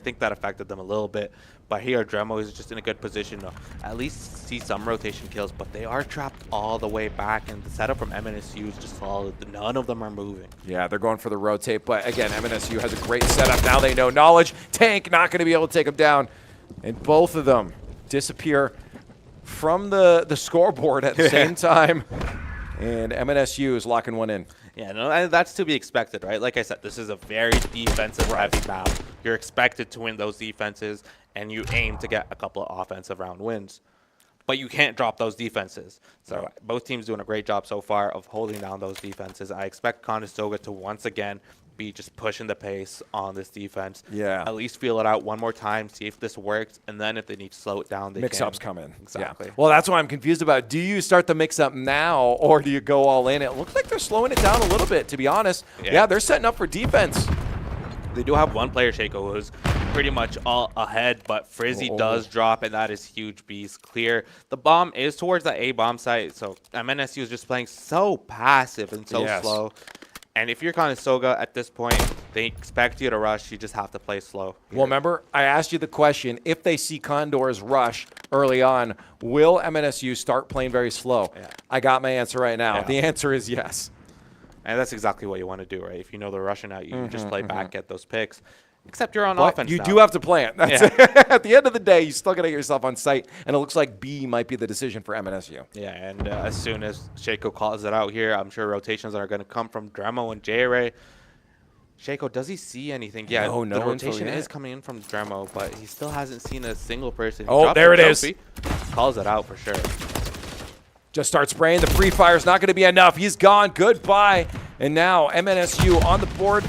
I think that affected them a little bit. But here, Dremo is just in a good position to at least see some rotation kills. But they are trapped all the way back, and the setup from MNSU is just solid. None of them are moving. Yeah, they're going for the rotate. But again, MNSU has a great setup. Now they know knowledge. Tank not going to be able to take them down. And both of them disappear from the scoreboard at the same time. And MNSU is locking one in. Yeah, no, that's to be expected, right? Like I said, this is a very defensive-heavy map. You're expected to win those defenses, and you aim to get a couple of offensive round wins. But you can't drop those defenses. So both teams doing a great job so far of holding down those defenses. I expect Conestoga to once again be just pushing the pace on this defense. Yeah. At least feel it out one more time, see if this works, and then if they need to slow it down, they Mix-ups come in. Exactly. Yeah. Well, that's what I'm confused about. Do you start the mix-up now, or do you go all in? It looks like they're slowing it down a little bit, to be honest. Yeah, they're setting up for defense. They do have one player, Shaco, who's pretty much all ahead, but Frizzy does drop, and that is huge beast. Clear. The bomb is towards the A bomb site, so MNSU is just playing so passive and so slow. And if you're Conestoga at this point, they expect you to rush. You just have to play slow. Well, remember, I asked you the question, if they see Condors rush early on, will MNSU start playing very slow? Yeah. I got my answer right now. Yeah. The answer is yes. And that's exactly what you want to do, right? If you know they're rushing at you, you just play back, get those picks. Except you're on offense You now. do have to plan. That's at the end of the day, you still got to get yourself on site, and it looks like B might be the decision for MNSU. Yeah, and as soon as Shaco calls it out here, I'm sure rotations are going to come from Dremo and J-Ray. Shaco, does he see anything? Yeah, no the rotation is coming in from Dremo, but he still hasn't seen a single person. Oh, there it is. Calls it out for sure. Just start spraying. The free fire's not going to be enough. He's gone. Goodbye. And now MNSU on the board,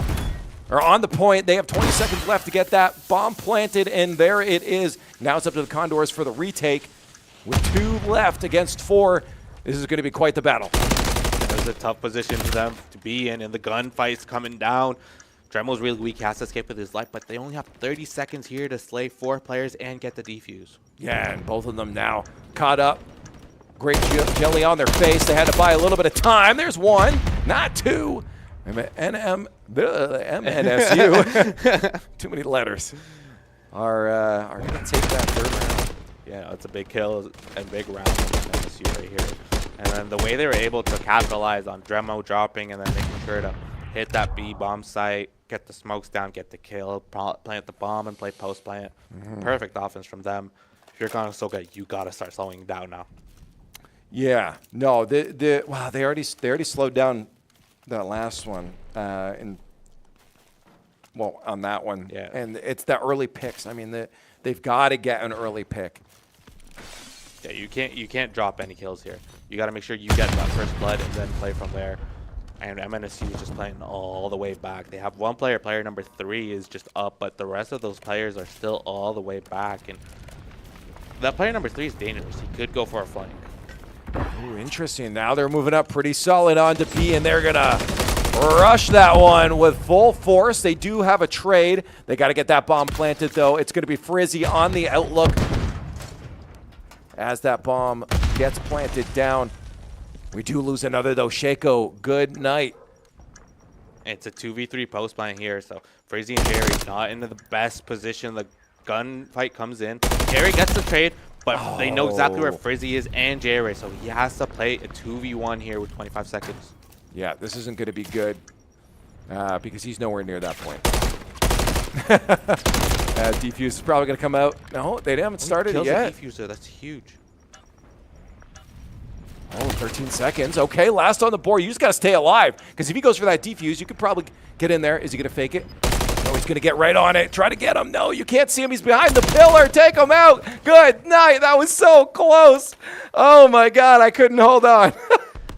or on the point. They have 20 seconds left to get that bomb planted, and there it is. Now it's up to the Condors for the retake. With 2 left against 4, this is going to be quite the battle. It was a tough position for them to be in, and the gunfight's coming down. Dremo's really weak. He has to escape with his life, but they only have 30 seconds here to slay 4 players and get the defuse. Yeah, and both of them now caught up. Great jelly on their face. They had to buy a little bit of time. There's 1, not 2. MNSU. Too many letters. Are going to take that 3rd round. Yeah, it's a big kill and big round from MNSU right here. And then the way they were able to capitalize on Dremo dropping and then making sure to hit that B bomb site, get the smokes down, get the kill, plant the bomb, and play post plant. Perfect offense from them. If you're Conestoga, you got to start slowing down now. Yeah, no, wow, they already slowed down that last one, on that one. Yeah, and it's the early picks. I mean, they've got to get an early pick. Yeah, you can't drop any kills here. You got to make sure you get that first blood and then play from there. And MNSU is just playing all the way back. They have one player number 3 is just up, but the rest of those players are still all the way back. And that player number 3 is dangerous. He could go for a flank. Ooh, interesting. Now they're moving up pretty solid onto B, and they're going to rush that one with full force. They do have a trade. They got to get that bomb planted, though. It's going to be Frizzy on the outlook as that bomb gets planted down. We do lose another, though. Shaco, good night. It's a 2v3 post plant here, so Frizzy and Jerry not into the best position. The gunfight comes in. Jerry gets the trade, but they know exactly where Frizzy is and J-Ray, so he has to play a 2v1 here with 25 seconds. Yeah, this isn't going to be good because he's nowhere near that point. Defuse is probably going to come out. No, they haven't started it yet. The defuser, that's huge. Oh, 13 seconds. Okay, last on the board. You just got to stay alive because if he goes for that defuse, you could probably get in there. Is he going to fake it? No, he's going to get right on it. Try to get him. No, you can't see him. He's behind the pillar. Take him out. Good night. That was so close. Oh, my God. I couldn't hold on.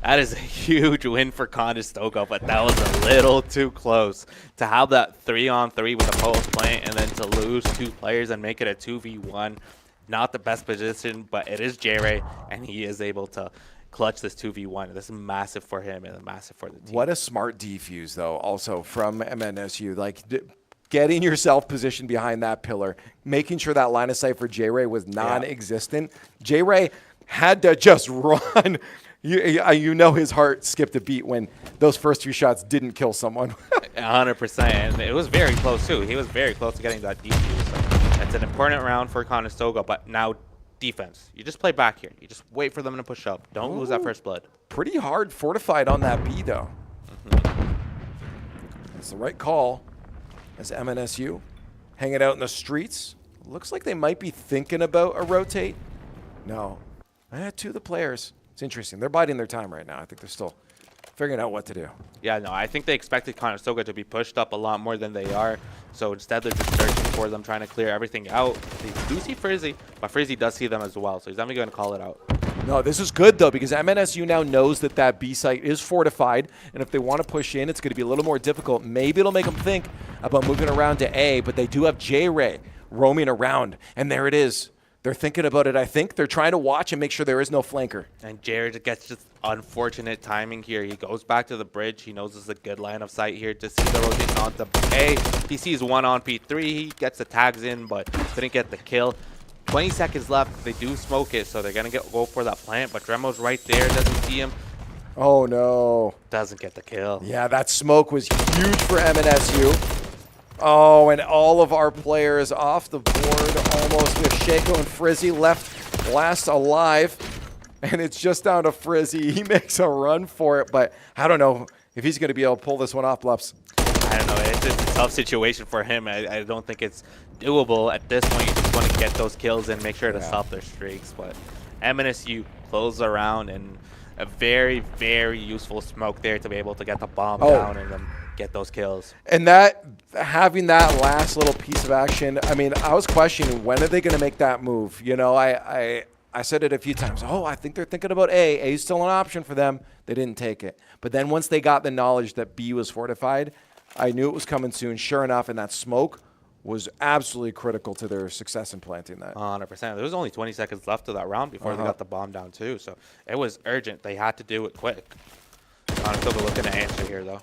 That is a huge win for Conestoga, but that was a little too close. To have that 3-on-3 with a post plant and then to lose 2 players and make it a 2v1, not the best position, but it is J-Ray, and he is able to clutch this 2v1. This is massive for him and massive for the team. What a smart defuse, though, also from MNSU. Like, getting yourself positioned behind that pillar, making sure that line of sight for J-Ray was non-existent. J-Ray had to just run. You know his heart skipped a beat when those first 2 shots didn't kill someone. 100%, and it was very close too. He was very close to getting that defuse. So that's an important round for Conestoga, but now defense. You just play back here. You just wait for them to push up. Don't lose that first blood. Pretty hard fortified on that B, though. It's the right call as MNSU hanging out in the streets. Looks like they might be thinking about a rotate. No. Two of the players. It's interesting. They're biding their time right now. I think they're still figuring out what to do. Yeah, no, I think they expected Conestoga to be pushed up a lot more than they are. So instead, they're just searching for them, trying to clear everything out. They do see Frizzy, but Frizzy does see them as well. So he's definitely going to call it out. No, this is good, though, because MNSU now knows that that B site is fortified. And if they want to push in, it's going to be a little more difficult. Maybe it'll make them think about moving around to A, but they do have J-Ray roaming around. And there it is. They're thinking about it, I think. They're trying to watch and make sure there is no flanker. And Jared gets just unfortunate timing here. He goes back to the bridge. He knows this is a good line of sight here to see the rotation onto A. He sees one on P3. He gets the tags in, but couldn't get the kill. 20 seconds left. They do smoke it, so they're going to go for that plant. But Dremo's right there. Doesn't see him. Oh, no. Doesn't get the kill. Yeah, that smoke was huge for MNSU. Oh, and all of our players off the board almost. We have Shaco and Frizzy left last alive. And it's just down to Frizzy. He makes a run for it, but I don't know if he's going to be able to pull this one off, Blups. I don't know. It's a tough situation for him. I don't think it's doable. At this point, you just want to get those kills and make sure to stop their streaks. But MNSU close around, and a very, very useful smoke there to be able to get the bomb down and then get those kills. And that, having that last little piece of action, I mean, I was questioning, when are they going to make that move? You know, I said it a few times. Oh, I think they're thinking about A. A is still an option for them. They didn't take it. But then once they got the knowledge that B was fortified, I knew it was coming soon. Sure enough, and that smoke was absolutely critical to their success in planting that. 100%. There was only 20 seconds left of that round before they got the bomb down too. So it was urgent. They had to do it quick. Conestoga looking to answer here though.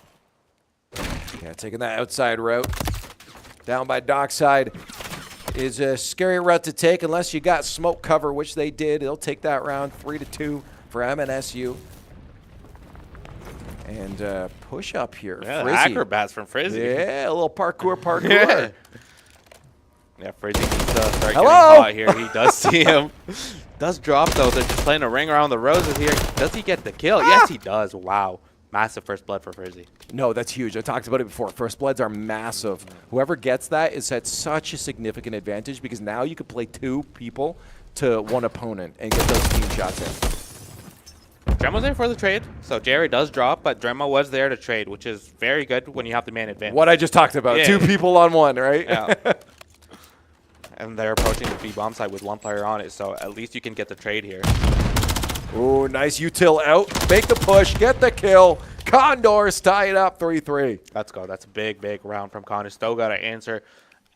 Yeah, taking that outside route down by dockside is a scary route to take unless you got smoke cover, which they did. They'll take that round 3-2 for MNSU. And push up here. Yeah, Frizzy. acrobats from Frizzy. Yeah, a little parkour. Yeah, Frizzy needs to start getting hot here. He does see him. Does drop though. They're just playing a ring around the roses here. Does he get the kill? Yes, he does. Wow. Massive first blood for Frizzy. No, that's huge. I talked about it before. First bloods are massive. Whoever gets that is at such a significant advantage because now you could play two people to one opponent and get those team shots in. Dremo's there for the trade, so Jerry does drop, but Dremo was there to trade, which is very good when you have the man advantage. What I just talked about. Yeah. Two people on one, right? Yeah. And they're approaching the B bomb side with one player on it, so at least you can get the trade here. Ooh, nice util out. Make the push. Get the kill. Condors tie it up 3-3. Let's go. That's a big, big round from Conestoga to answer.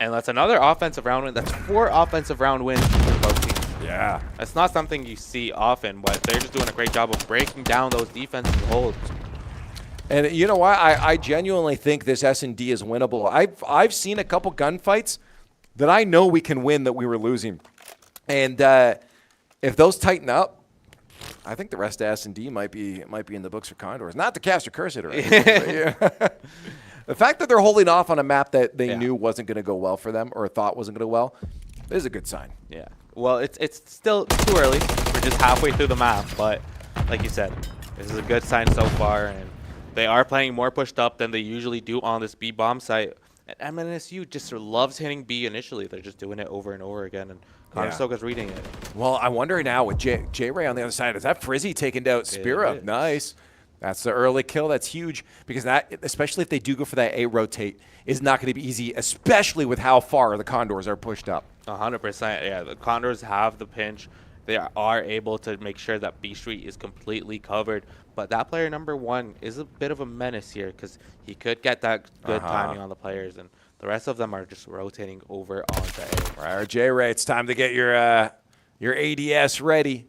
And that's another offensive round win. That's 4 offensive round wins for both teams. Yeah. That's not something you see often, but they're just doing a great job of breaking down those defensive holds. And you know what? I genuinely think this S&D is winnable. I've seen a couple gunfights that I know we can win that we were losing. And if those tighten up, I think the rest of S&D might be in the books for Condors. Not to cast a curse at it or anything. But yeah. The fact that they're holding off on a map that they knew wasn't going to go well for them or thought wasn't going to go well is a good sign. Yeah. Well, it's still too early. We're just halfway through the map, but like you said, this is a good sign so far, and they are playing more pushed up than they usually do on this B bomb site. And MNSU just loves hitting B initially. They're just doing it over and over again, and Conestoga's reading it. Well, I wonder now with J-Ray on the other side, is that Frizzy taking out Spira? Nice. That's the early kill. That's huge because that, especially if they do go for that A rotate, is not going to be easy, especially with how far the Condors are pushed up. 100%. Yeah, the Condors have the pinch. They are able to make sure that B Street is completely covered. But that player number 1 is a bit of a menace here because he could get that good timing on the players, and the rest of them are just rotating over onto A. All right, J-Ray, it's time to get your ADS ready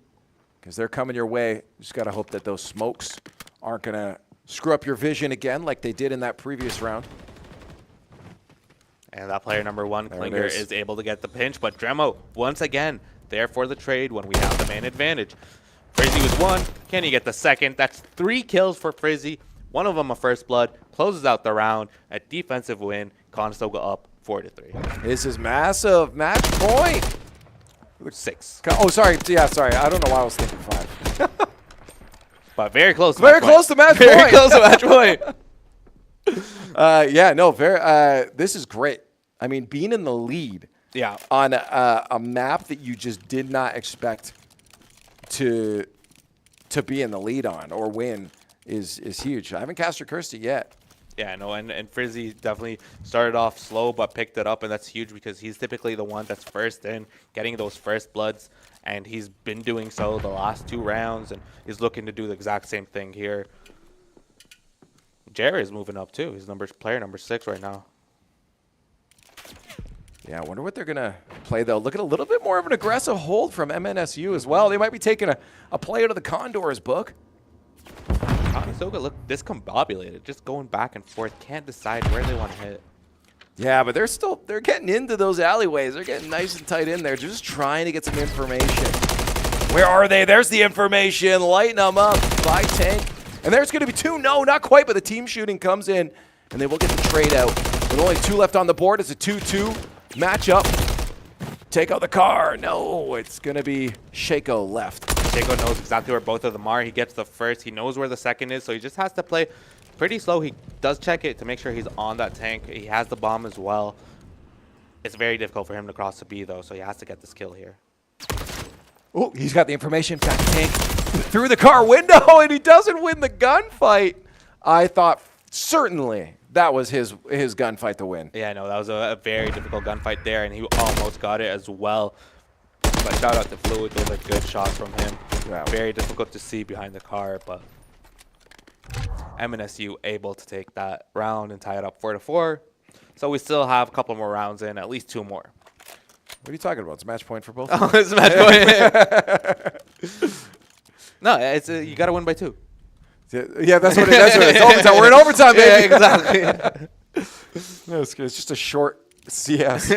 because they're coming your way. Just got to hope that those smokes aren't going to screw up your vision again like they did in that previous round. And that player number 1, Klinger, is able to get the pinch. But Dremo, once again, there for the trade when we have the man advantage. Frizzy was 1. Can he get the second? That's 3 kills for Frizzy. One of them a first blood, closes out the round, a defensive win, Conestoga up 4-3. This is massive. Match point. 6. Oh, sorry. Yeah, sorry. I don't know why I was thinking 5. But very close. Very close to match Very point. close to match point. Yeah, no, very. This is great. I mean, being in the lead Yeah. on a map that you just did not expect to be in the lead on or win is huge. I haven't cast or cursed it yet. Yeah, no, and Frizzy definitely started off slow but picked it up, and that's huge because he's typically the one that's first in, getting those first bloods, and he's been doing so the last 2 rounds, and he's looking to do the exact same thing here. Jerry is moving up too. He's player number 6 right now. Yeah, I wonder what they're going to play, though. Look at a little bit more of an aggressive hold from MNSU as well. They might be taking a play out of the Condors book. Conestoga look discombobulated, just going back and forth, can't decide where they want to hit. Yeah, but they're getting into those alleyways. They're getting nice and tight in there. They're just trying to get some information. Where are they? There's the information. Lighten them up by Tank. And there's going to be 2. No, not quite, but the team shooting comes in, and they will get the trade out. With only 2 left on the board, it's a 2-2 matchup. Take out the car. No, it's going to be Shaco left. Shaco knows exactly where both of them are. He gets the first. He knows where the second is, so he just has to play pretty slow. He does check it to make sure he's on that tank. He has the bomb as well. It's very difficult for him to cross the B, though, so he has to get this kill here. Oh, he's got the information. Back to Tank through the car window, and he doesn't win the gunfight. I thought certainly that was his gunfight to win. Yeah, no, that was a very difficult gunfight there, and he almost got it as well. But shout out to Fluid. Those are good shots from him. Wow. Very difficult to see behind the car, but MNSU able to take that round and tie it up 4-4. So we still have a couple more rounds in, at least 2 more. What are you talking about? It's a match point for both. Oh, it's a match point. No, it's you got to win by 2. Yeah, that's what it is. It's overtime. We're in overtime, baby. Yeah, exactly. No, it's just a short CS.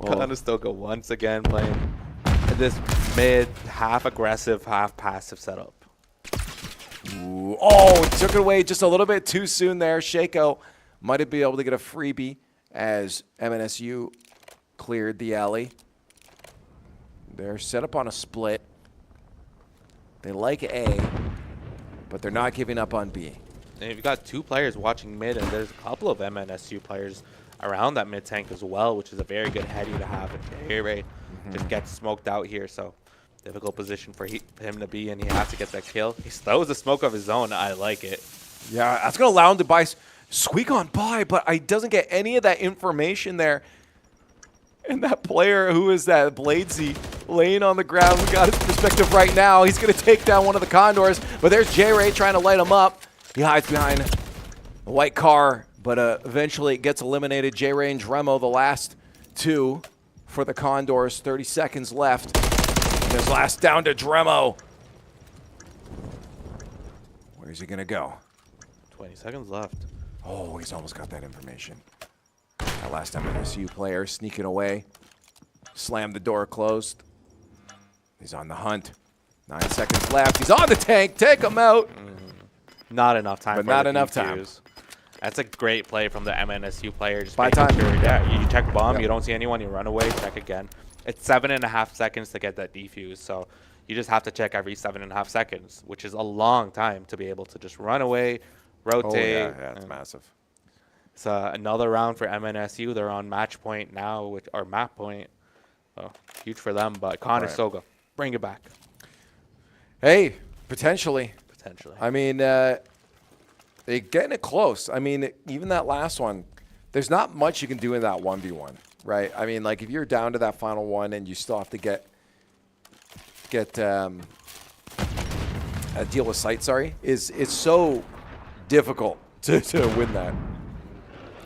Conestoga once again playing this mid, half aggressive, half passive setup. Ooh. Oh, took it away just a little bit too soon there. Shaco might have been able to get a freebie as MNSU cleared the alley. They're set up on a split. They like A, but they're not giving up on B. And you've got 2 players watching mid, and there's a couple of MNSU players around that mid tank as well, which is a very good heady to have. And Ray just gets smoked out here, so difficult position for him to be in. He has to get that kill. He throws the smoke of his own. I like it. Yeah, that's going to allow him to squeak on by, but he doesn't get any of that information there. And that player, who is that? Bladesy, laying on the ground. We got his perspective right now. He's going to take down one of the Condors, but there's J-Ray trying to light him up. He hides behind the white car, but eventually it gets eliminated. J-Ray and Dremo, the last 2 for the Condors. 30 seconds left. And there's last down to Dremo. Where's he going to go? 20 seconds left. Oh, he's almost got that information. That last MNSU player sneaking away. Slammed the door closed. He's on the hunt. 9 seconds left. He's on the tank. Take him out. Not enough time. But for not the enough defuse. That's a great play from the MNSU player. Just By making time. sure, yeah, you check bomb, Yep. you don't see anyone, you run away, check again. It's 7.5 seconds to get that defuse, so you just have to check every 7.5 seconds, which is a long time to be able to just run away, rotate. Oh, yeah, it's massive. It's another round for MNSU. They're on match point now, or map point. So huge for them, but Conestoga, bring it back. Hey, potentially. Potentially. I mean, they're getting it close. I mean, even that last one, there's not much you can do in that 1v1, right? I mean, like if you're down to that final one and you still have to get a deal with sight, it's so difficult to win that.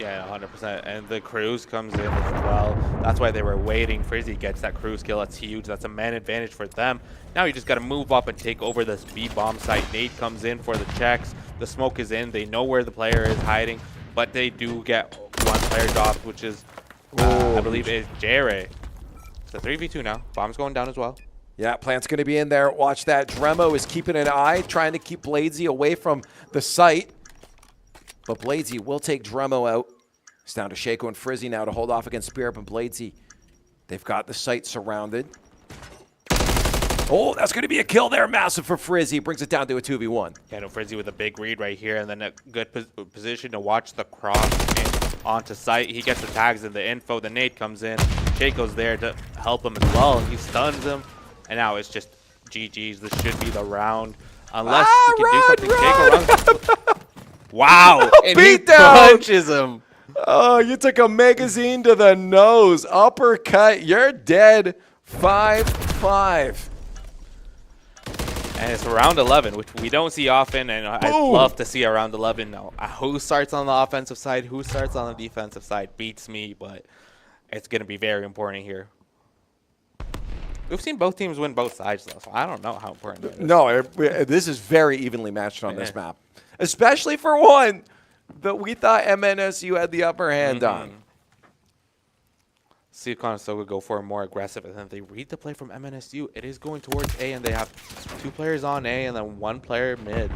Yeah, 100%. And the cruise comes in as well. That's why they were waiting. Frizzy gets that cruise kill. That's huge. That's a man advantage for them. Now you just got to move up and take over this B bomb site. Nate comes in for the checks. The smoke is in. They know where the player is hiding, but they do get one player dropped, which is, I believe, is J-Ray. It's a 3v2 now. Bomb's going down as well. Yeah, Plant's going to be in there. Watch that. Dremo is keeping an eye, trying to keep Bladesy away from the site. But Bladesy will take Dremo out. It's down to Shaco and Frizzy now to hold off against Spirit, but Bladesy, they've got the site surrounded. Oh, that's going to be a kill there. Massive for Frizzy. Brings it down to a 2v1. Yeah, no, Frizzy with a big read right here, and then a good position to watch the cross in onto site. He gets the tags and the info. The nade comes in. Shaco's there to help him as well. He stuns him, and now it's just GG's. This should be the round, unless we can do something. Shaco runs. Wow! And he punches him. Oh, you took a magazine to the nose. Uppercut. You're dead. 5-5. And it's round 11, which we don't see often, and I'd love to see a round 11. Now, who starts on the offensive side, who starts on the defensive side beats me, but it's going to be very important here. We've seen both teams win both sides, though, so I don't know how important it is. No, this is very evenly matched on this map, especially for one that we thought MNSU had the upper hand on. See Conestoga go for a more aggressive, and then they read the play from MNSU. It is going towards A, and they have 2 players on A and then 1 player mid.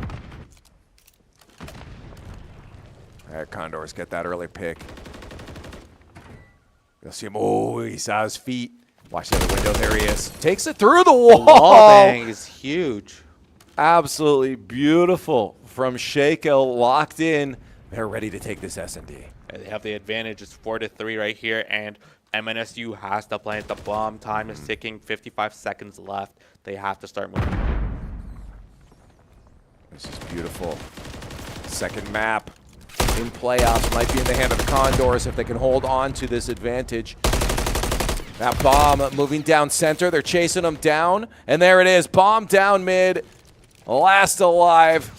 All right, Condors get that early pick. You'll see him. Oh, he saw his feet. Watch the other window. There he is. Takes it through the wall. The wall bang is huge. Absolutely beautiful from Shaco. Locked in. They're ready to take this S&D. They have the advantage. It's 4-3 right here, and MNSU has to plant the bomb. Time is ticking. 55 seconds left. They have to start moving. This is beautiful. Second map in playoffs might be in the hand of the Condors if they can hold on to this advantage. That bomb moving down center. They're chasing them down, and there it is. Bomb down mid. Last alive.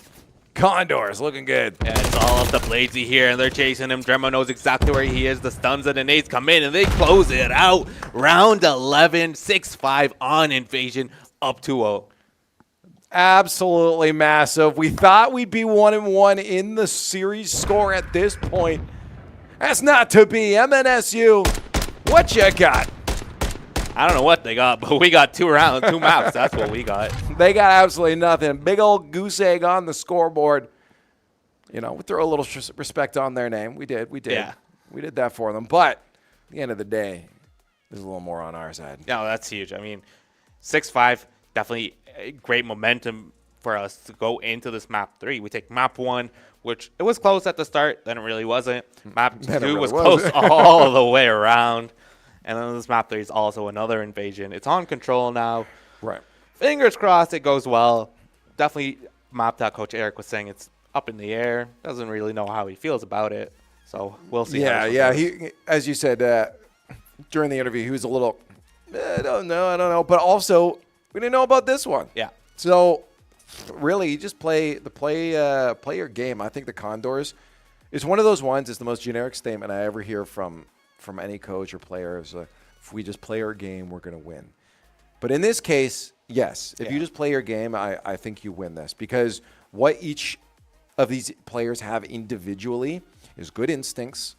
Condors looking good. Yeah, it's all up to Bladesy here, and they're chasing him. Dremo knows exactly where he is. The stuns and the nades come in, and they close it out. Round 11, 6-5 on Invasion, up 2-0. Absolutely massive. We thought we'd be 1-1 in the series score at this point. That's not to be. MNSU, what you got? I don't know what they got, but we got 2 rounds, 2 maps. That's what we got. They got absolutely nothing. Big old goose egg on the scoreboard. You know, we throw a little respect on their name. We did. Yeah. We did that for them. But at the end of the day, there's a little more on our side. No, that's huge. I mean, 6-5, definitely great momentum for us to go into this map 3. We take map 1, which it was close at the start, then it really wasn't. Map 2 was close all the way around. And then this map 3 is also another invasion. It's on control now. Right. Fingers crossed it goes well. Definitely map that Coach Eric was saying it's up in the air. Doesn't really know how he feels about it. So we'll see. Yeah. He, as you said during the interview, he was a little, I don't know. But also, we didn't know about this one. Yeah. So really, you just play your game. I think the Condors is one of those ones. It's the most generic statement I ever hear from any coach or player. Is if we just play our game, we're going to win. But in this case, yes, if you just play your game, I think you win this, because what each of these players have individually is good instincts.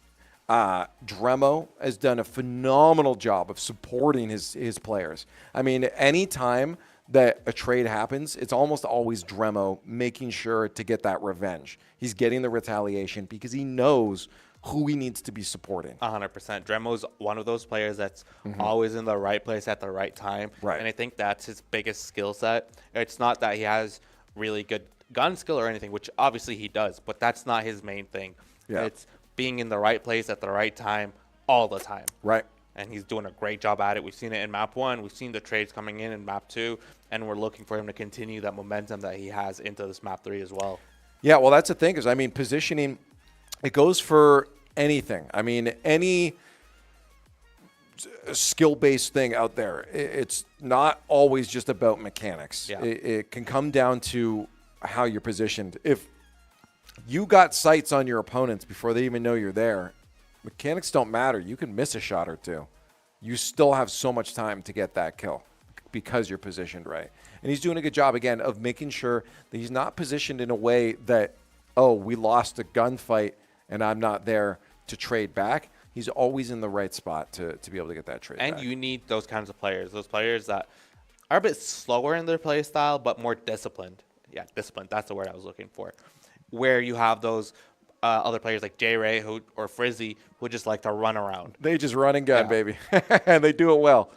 Dremo has done a phenomenal job of supporting his players. I mean, any time that a trade happens, it's almost always Dremo making sure to get that revenge. He's getting the retaliation because he knows who he needs to be supporting. 100%. Dremo's one of those players that's always in the right place at the right time. Right. And I think that's his biggest skill set. It's not that he has really good gun skill or anything, which obviously he does, but that's not his main thing. Yeah. It's being in the right place at the right time all the time. Right. And he's doing a great job at it. We've seen it in map 1. We've seen the trades coming in map 2, and we're looking for him to continue that momentum that he has into this map 3 as well. Yeah, well, that's the thing, is, I mean, positioning, it goes for anything. I mean, any skill-based thing out there, it's not always just about mechanics. Yeah. It can come down to how you're positioned. If you got sights on your opponents before they even know you're there, mechanics don't matter. You can miss a shot or two. You still have so much time to get that kill because you're positioned right. And he's doing a good job, again, of making sure that he's not positioned in a way that, oh, we lost a gunfight and I'm not there to trade back. He's always in the right spot to be able to get that trade back. And you need those kinds of players, those players that are a bit slower in their play style, but more disciplined. Yeah, disciplined. That's the word I was looking for. Where you have those other players like J Ray or Frizzy who just like to run around. They just run and gun, Yeah. baby. And they do it well.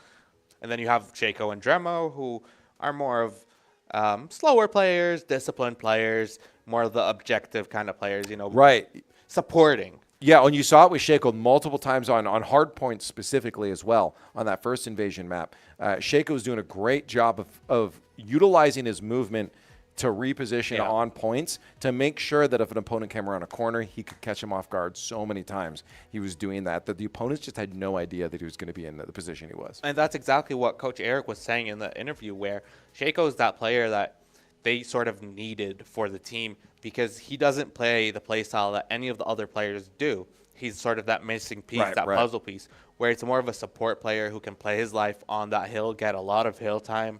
And then you have Shaco and Dremo who are more of slower players, disciplined players, more of the objective kind of players, Right. supporting. Yeah, and you saw it with Shaco multiple times on hard points specifically as well on that first invasion map. Shaco's doing a great job of utilizing his movement to reposition on points to make sure that if an opponent came around a corner, he could catch him off guard so many times. He was doing that the opponents just had no idea that he was going to be in the position he was. And that's exactly what Coach Eric was saying in the interview, where Shaco is that player that they sort of needed for the team because he doesn't play the play style that any of the other players do. He's sort of that missing piece, that puzzle piece, where it's more of a support player who can play his life on that hill, get a lot of hill time.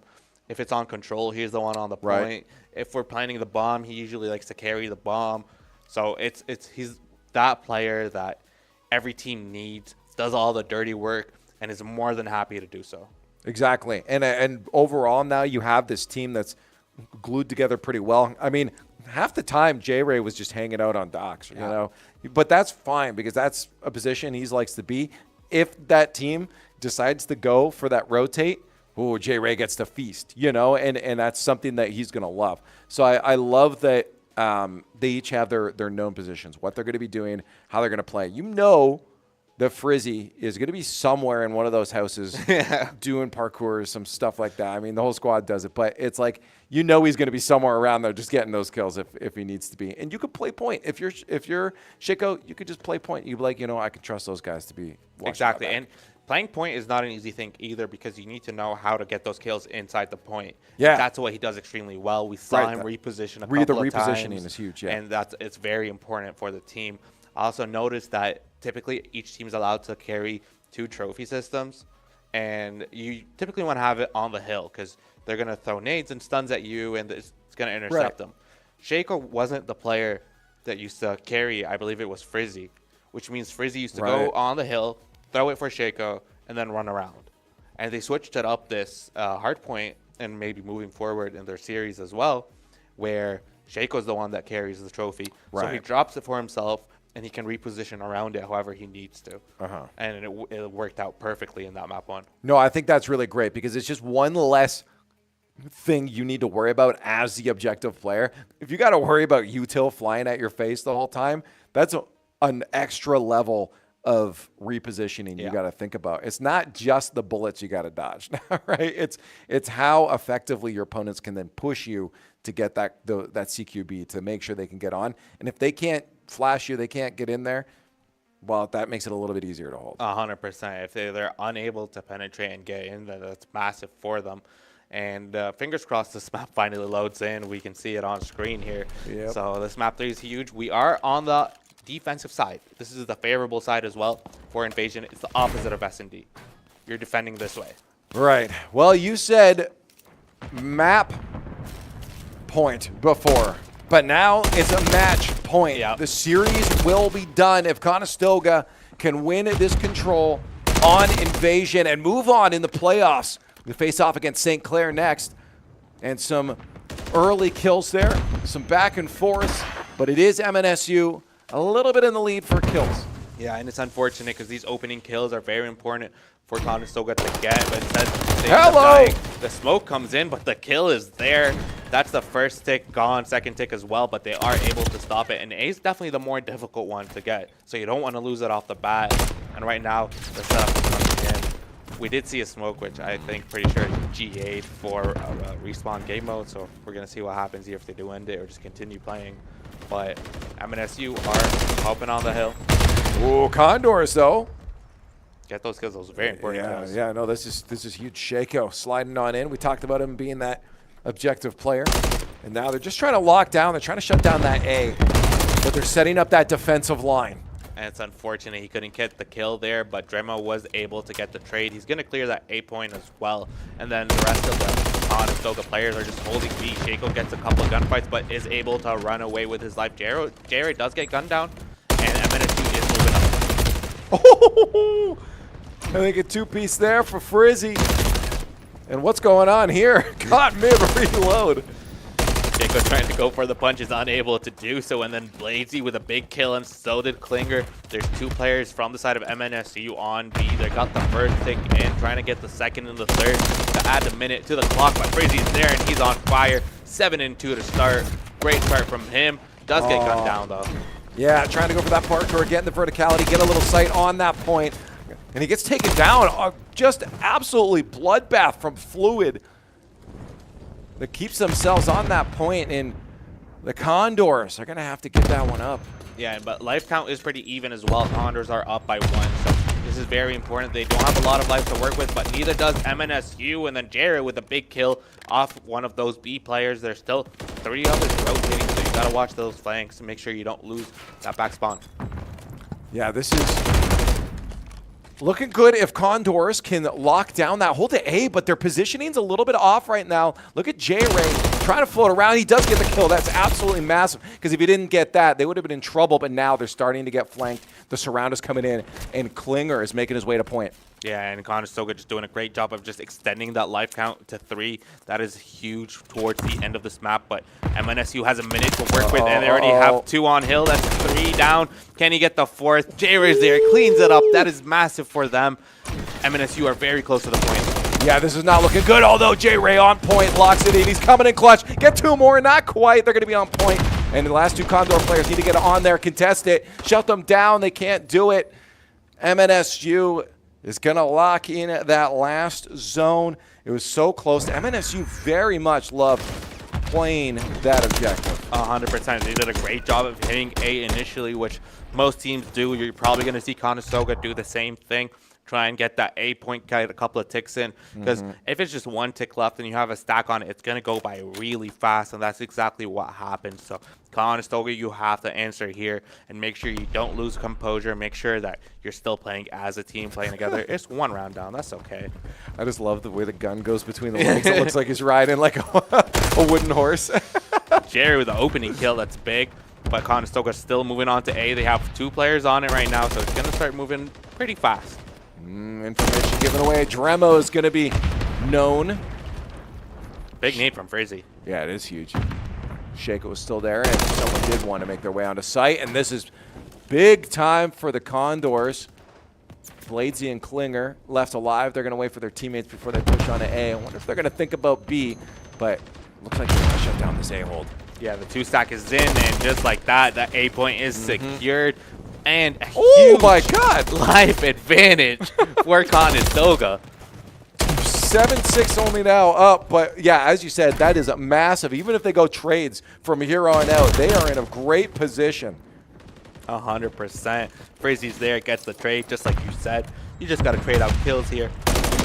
If it's on control, he's the one on the point. If we're planting the bomb, he usually likes to carry the bomb. So he's that player that every team needs, does all the dirty work, and is more than happy to do so. Exactly. And overall now you have this team that's glued together pretty well. I mean, half the time J Ray was just hanging out on docks, you know. But that's fine because that's a position he likes to be. If that team decides to go for that rotate, J Ray gets to feast, and that's something that he's going to love. So I love that they each have their known positions, what they're going to be doing, how they're going to play. The Frizzy is going to be somewhere in one of those houses doing parkour, some stuff like that. I mean, the whole squad does it, but it's like, he's going to be somewhere around there just getting those kills if he needs to be. And you could play point. If you're Shaco, you could just play point. You'd be like, I can trust those guys to be watching Exactly. my back. And playing point is not an easy thing either because you need to know how to get those kills inside the point. Yeah. That's what he does extremely well. We saw him reposition a couple The of repositioning times, is huge, yeah. and it's very important for the team. I also noticed that typically each team's allowed to carry 2 trophy systems, and you typically want to have it on the hill because they're going to throw nades and stuns at you, and it's going to intercept them. Shaco wasn't the player that used to carry, I believe it was Frizzy, which means Frizzy used to go on the hill, throw it for Shaco, and then run around. And they switched it up this hard point and maybe moving forward in their series as well, where Shaco's the one that carries the trophy. So he drops it for himself, and he can reposition around it however he needs to. And it worked out perfectly in that map 1. No, I think that's really great because it's just one less thing you need to worry about as the objective player. If you got to worry about util flying at your face the whole time, that's an extra level of repositioning you got to think about. It's not just the bullets you got to dodge, right? It's how effectively your opponents can then push you to get that CQB to make sure they can get on. And if they can't flash you, they can't get in there, well, that makes it a little bit easier to hold. 100%. If they're unable to penetrate and get in, then that's massive for them. And fingers crossed this map finally loads in. We can see it on screen here. So this map 3 is huge. We are on the defensive side. This is the favorable side as well for invasion. It's the opposite of S&D. You're defending this way. Right. Well, you said map point before, but now it's a match point. The series will be done if Conestoga can win this control on invasion and move on in the playoffs. We face off against St. Clair next, and some early kills there, some back and forth, but it is MNSU a little bit in the lead for kills. Yeah, and it's unfortunate because these opening kills are very important for Conestoga to get, but instead they end up dying. The smoke comes in, but the kill is there. That's the first tick gone, second tick as well, but they are able to stop it. And A is definitely the more difficult one to get, so you don't want to lose it off the bat. And right now, the setup is coming in. We did see a smoke, which I think pretty sure GA'd for a respawn game mode, so we're going to see what happens here if they do end it or just continue playing. But MNSU are helping on the hill. Ooh, Condors though. Get those kills. Those are very important kills. Yeah, no, this is huge. Shaco sliding on in. We talked about him being that objective player. And now they're just trying to lock down. They're trying to shut down that A. But they're setting up that defensive line. And it's unfortunate he couldn't get the kill there, but Dremo was able to get the trade. He's going to clear that A point as well. And then the rest of the Conestoga players are just holding B. Shaco gets a couple of gunfights, but is able to run away with his life. Jared does get gunned down, and MNSU is moving up. Oh, I think a 2-piece there for Frizzy. And what's going on here? Caught mid reload. Jacob trying to go for the punch is unable to do so, and then Blazy with a big kill, and so did Klinger. There's 2 players from the side of MNSU on B. They got the first tick in, trying to get the second and the third to add a minute to the clock, but Frizzy's there, and he's on fire. 7-2 to start. Great start from him. Does get gunned down, though. Yeah, trying to go for that parkour, get in the verticality, get a little sight on that point. And he gets taken down. Just absolutely bloodbath from Fluid. That keeps themselves on that point, and the Condors are going to have to get that one up. Yeah, but life count is pretty even as well. Condors are up by 1, so this is very important. They don't have a lot of life to work with, but neither does MNSU, and then Jared with a big kill off one of those B players. There's still 3 others rotating, so you got to watch those flanks and make sure you don't lose that back spawn. Yeah, this is looking good if Condors can lock down that hold to A, but their positioning's a little bit off right now. Look at J-Ray trying to float around. He does get the kill. That's absolutely massive, because if he didn't get that, they would have been in trouble, but now they're starting to get flanked. The surround is coming in, and Klinger is making his way to point. Yeah, and Conestoga just doing a great job of just extending that life count to 3. That is huge towards the end of this map, but MNSU has a minute to work with, and they already have 2 on hill. That's 3 down. Can he get the 4th? J-Ray's there, cleans it up. That is massive for them. MNSU are very close to the point. Yeah, this is not looking good, although J-Ray on point, locks it in. He's coming in clutch. Get 2 more, not quite. They're going to be on point. And the last 2 Condor players need to get on there, contest it, shut them down. They can't do it. MNSU is going to lock in that last zone. It was so close. MNSU very much loved playing that objective. 100%. They did a great job of hitting A initially, which most teams do. You're probably going to see Conestoga do the same thing. Try and get that A point, get a couple of ticks in. Because if it's just 1 tick left and you have a stack on it, it's going to go by really fast, and that's exactly what happened. So Conestoga, you have to answer here and make sure you don't lose composure. Make sure that you're still playing as a team, playing together. It's 1 round down. That's okay. I just love the way the gun goes between the legs. It looks like he's riding like a wooden horse. Jerry with the opening kill. That's big. But Conestoga still moving on to A. They have 2 players on it right now, so it's going to start moving pretty fast. Information given away. Dremo is going to be known. Big nade from Frizzy. Yeah, it is huge. Shaco was still there, and someone did want to make their way onto site, and this is big time for the Condors. Bladesy and Klinger left alive. They're going to wait for their teammates before they push on to A. I wonder if they're going to think about B, but looks like they're going to shut down this A hold. Yeah, the 2 stack is in, and just like that, that A point is secured. And a oh my God! Life advantage for Conestoga. 7-6 only now up, but yeah, as you said, that is a massive. Even if they go trades from here on out, they are in a great position. 100%. Frizzy's there, gets the trade, just like you said. You just got to trade out kills here.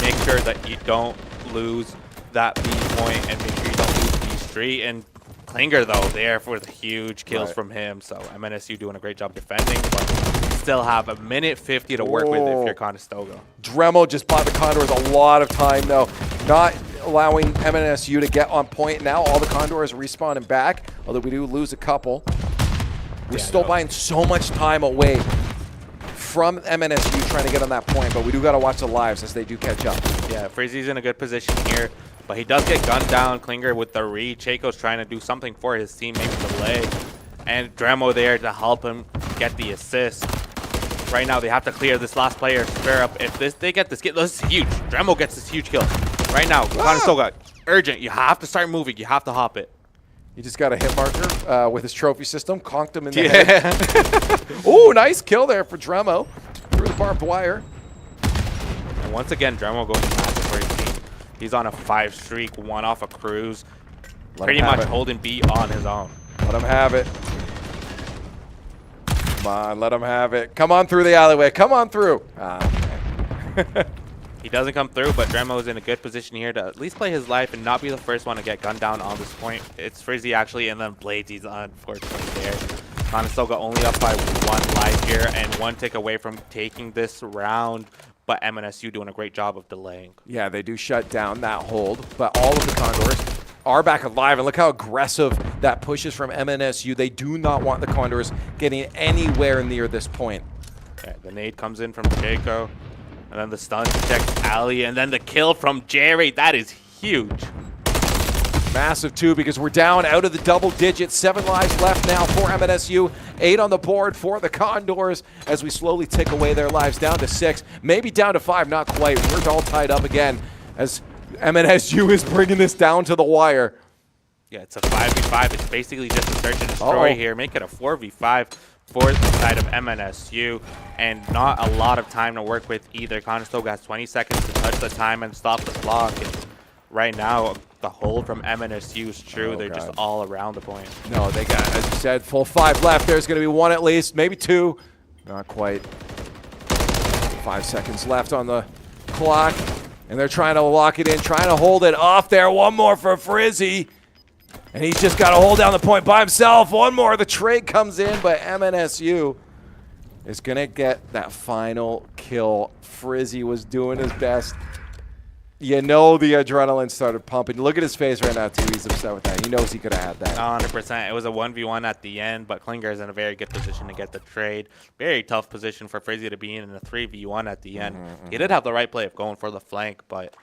Make sure that you don't lose that B point, and make sure you don't lose B street. And Klinger, though, there for the huge kills from him. So MNSU doing a great job defending, but still have a minute 50 to work with if you're Conestoga. Dremo just bought the Condors a lot of time, though. Not allowing MNSU to get on point. Now all the Condors respawning back, although we do lose a couple. We're still buying so much time away from MNSU trying to get on that point, but we do got to watch the lives as they do catch up. Yeah, Frizzy's in a good position here. But he does get gunned down. Klinger with the read. Chaco's trying to do something for his team, maybe delay. And Dremo there to help him get the assist. Right now, they have to clear this last player. Spare up. If they get this kill, this is huge. Dremo gets this huge kill. Right now, Conestoga, urgent. You have to start moving. You have to hop it. He just got a hit marker with his trophy system. Conked him in the head. Ooh, nice kill there for Dremo. Through the barbed wire. And once again, Dremo going massive for his team. He's on a 5 streak, 1 off a cruise. Pretty much holding B on his own. Let him have it. Come on, let him have it. Come on through the alleyway. Come on through. Okay. He doesn't come through, but Dremo is in a good position here to at least play his life and not be the first one to get gunned down on this point. It's Frizzy, actually, and then Bladesy's unfortunately there. Conestoga only up by 1 life here and 1 tick away from taking this round. But MNSU doing a great job of delaying. Yeah, they do shut down that hold, but all of the Condors are back alive, and look how aggressive that push is from MNSU. They do not want the Condors getting anywhere near this point. Yeah, the nade comes in from Jaco. And then the stun checks Ali, and then the kill from Jerry. That is huge. Massive too, because we're down out of the double digits. 7 lives left now for MNSU. 8 on the board for the Condors as we slowly tick away their lives down to 6, maybe down to 5, not quite. We're all tied up again as MNSU is bringing this down to the wire. Yeah, it's a 5v5. It's basically just a search and destroy here. Make it a 4v5 for the side of MNSU, and not a lot of time to work with either. Conestoga has 20 seconds to touch the time and stop the clock. And right now, the hold from MNSU is true. They're just all around the point. No, they got, as you said, full 5 left. There's going to be 1 at least, maybe 2. Not quite. 5 seconds left on the clock, and they're trying to lock it in, trying to hold it off there. 1 more for Frizzy, and he's just got to hold down the point by himself. 1 more. The trade comes in, but MNSU is going to get that final kill. Frizzy was doing his best. You know the adrenaline started pumping. Look at his face right now, too. He's upset with that. He knows he could have had that. 100%. It was a 1v1 at the end, but Klinger is in a very good position to get the trade. Very tough position for Frizzy to be in a 3v1 at the end. He did have the right play of going for the flank, but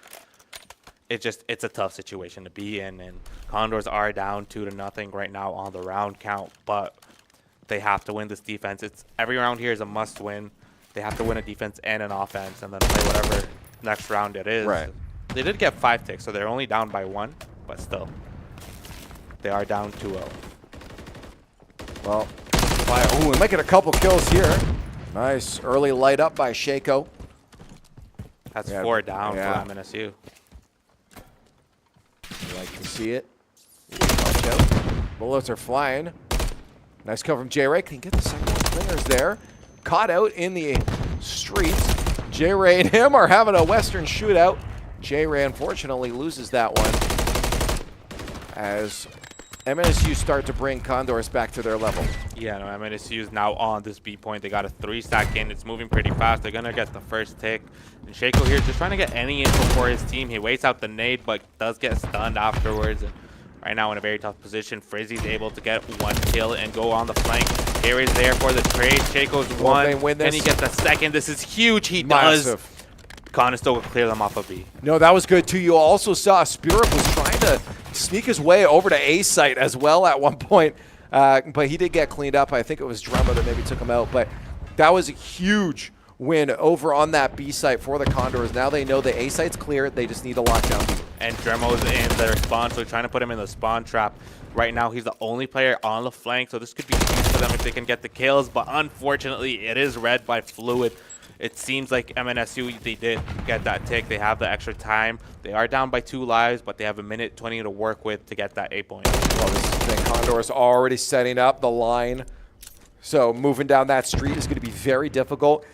it's a tough situation to be in. And Condors are down 2-0 right now on the round count, but they have to win this defense. Every round here is a must-win. They have to win a defense and an offense, and then play whatever next round it is. Right. They did get 5 ticks, so they're only down by 1, but still. They are down 2-0. Well, we might get a couple kills here. Nice early light up by Shaco. That's 4 down for MNSU. You like to see it. Watch out. Bullets are flying. Nice cover from J-Ray. Can he get the second one? Klinger's there. Caught out in the streets. J-Ray and him are having a Western shootout. J-Ray unfortunately loses that one as MNSU start to bring Condors back to their level. Yeah, no, MNSU is now on this B point. They got a 3-stack in. It's moving pretty fast. They're going to get the first tick. And Shaco here just trying to get any info for his team. He waits out the nade, but does get stunned afterwards. And right now in a very tough position. Frizzy's able to get 1 kill and go on the flank. Harry's there for the trade. Shaco's 1. Can he get the second? This is huge. He does. Conestoga clear them off of B. No, that was good too. You also saw Spirit was trying to sneak his way over to A site as well at one point, but he did get cleaned up. I think it was Drema that maybe took him out, but that was a huge win over on that B site for the Condors. Now they know the A site's clear. They just need to lock down B. And Dremo's in the spawn, so trying to put him in the spawn trap. Right now, he's the only player on the flank, so this could be huge for them if they can get the kills, but unfortunately, it is read by Fluid. It seems like MNSU, they did get that tick. They have the extra time. They are down by 2 lives, but they have 1:20 to work with to get that 8 point. Well, this is the thing. Condors already setting up the line. So moving down that street is going to be very difficult.